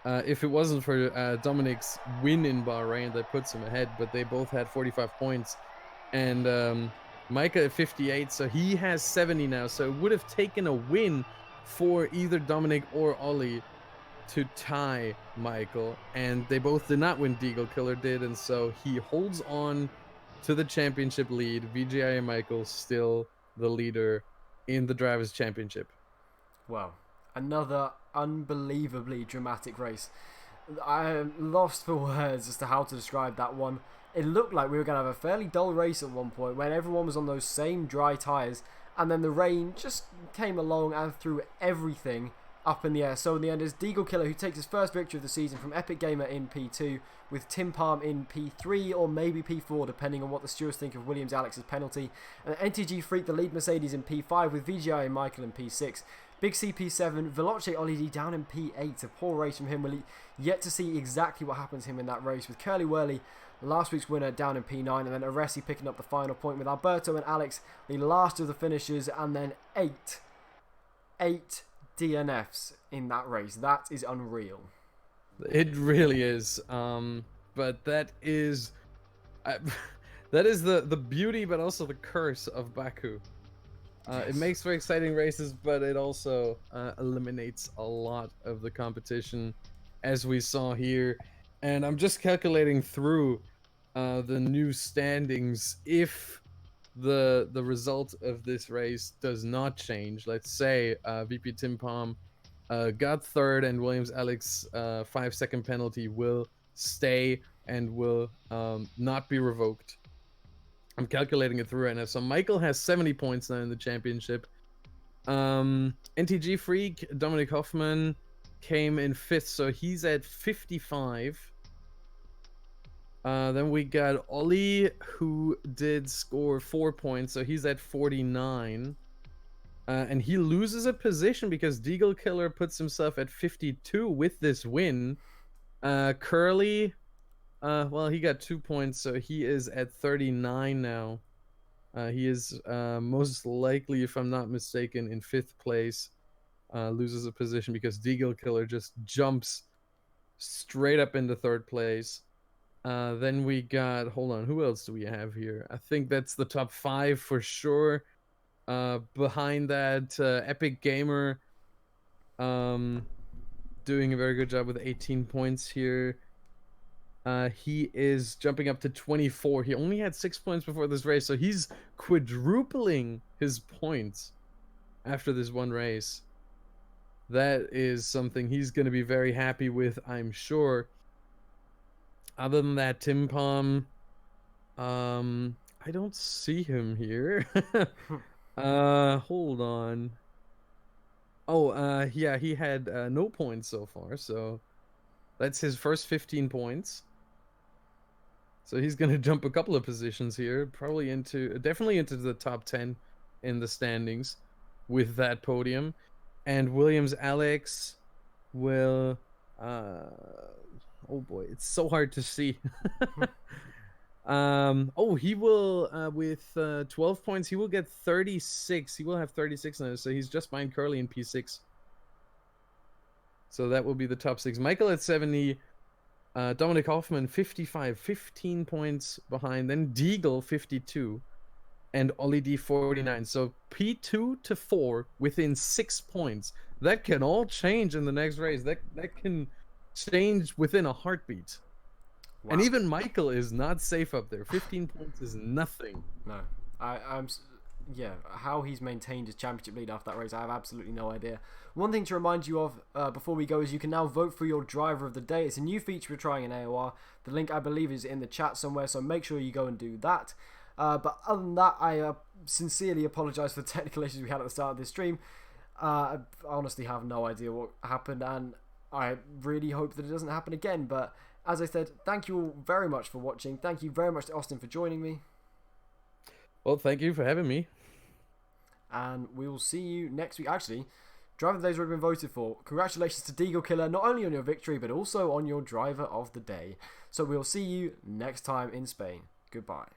If it wasn't for Dominic's win in Bahrain, that puts him ahead, but they both had 45 points. And Micah at 58, so he has 70 now, so it would have taken a win for either Dominic or Ollie to tie Michael, and they both did not win. Deagle Killer did, and so he holds on to the championship lead. VGIA Michael still the leader in the Drivers' Championship. Wow, another unbelievably dramatic race. I am lost for words as to how to describe that one. It looked like we were going to have a fairly dull race at one point when everyone was on those same dry tyres, and then the rain just came along and threw everything up in the air. So in the end, it's Deagle Killer who takes his first victory of the season from Epic Gamer in P2, with Tim Palm in P3 or maybe P4, depending on what the stewards think of Williams Alex's penalty. And NTG Freak, the lead Mercedes, in P5, with VGI and Michael in P6. Big C P7, Veloce Ollie D down in P8. A poor race from him. We'll yet to see exactly what happens to him in that race, with Curly Whirly, last week's winner, down in P9, and then Aresi picking up the final point, with Alberto and Alex the last of the finishers, and then eight DNFs in that race. That is unreal. It really is. But that is the beauty, but also the curse of Baku. Yes. It makes for exciting races, but it also eliminates a lot of the competition, as we saw here. And I'm just calculating through the new standings. If the result of this race does not change, let's say VP Tim Palm got third, and Williams Alex 5-second penalty will stay and will not be revoked. I'm calculating it through right now. So Michael has 70 points now in the championship. NTG Freak, Dominic Hoffman came in 5th, so he's at 55. Then we got Ollie, who did score 4 points, so he's at 49. And he loses a position because Deagle Killer puts himself at 52 with this win. Curly, well, he got 2 points, so he is at 39 now. He is most likely, if I'm not mistaken, in 5th place. Loses a position because Deagle Killer just jumps straight up into 3rd place. Then we got, hold on, who else do we have here? I think that's the top 5 for sure. Behind that, Epic Gamer doing a very good job with 18 points here. He is jumping up to 24. He only had 6 points before this race, so he's quadrupling his points after this one race. That is something he's going to be very happy with, I'm sure. Other than that, Tim Palm I don't see him here. Hold on. Oh, yeah, he had no points so far, so that's his first 15 points. So he's gonna jump a couple of positions here, probably definitely into the top 10 in the standings with that podium. And Williams Alex will, oh boy, it's so hard to see. Oh, he will, with 12 points, he will get 36. He will have 36 now, so he's just behind Curly in P6. So that will be the top 6. Michael at 70, Dominic Hoffman 55, 15 points behind. Then Deagle 52, and Ollie D 49. So P2 to 4 within 6 points. That can all change in the next race. That can change within a heartbeat. Wow. And even Michael is not safe up there. 15 points is nothing. No, yeah, how he's maintained his championship lead after that race, I have absolutely no idea. One thing to remind you of before we go is you can now vote for your driver of the day. It's a new feature we're trying in AOR. The link, I believe, is in the chat somewhere, so make sure you go and do that. But other than that, I sincerely apologise for the technical issues we had at the start of this stream. I honestly have no idea what happened, and I really hope that it doesn't happen again. But as I said, thank you all very much for watching. Thank you very much to Austin for joining me. Well, thank you for having me. And we will see you next week. Actually, Driver of the Day has already been voted for. Congratulations to Deagle Killer, not only on your victory, but also on your Driver of the Day. So we'll see you next time in Spain. Goodbye.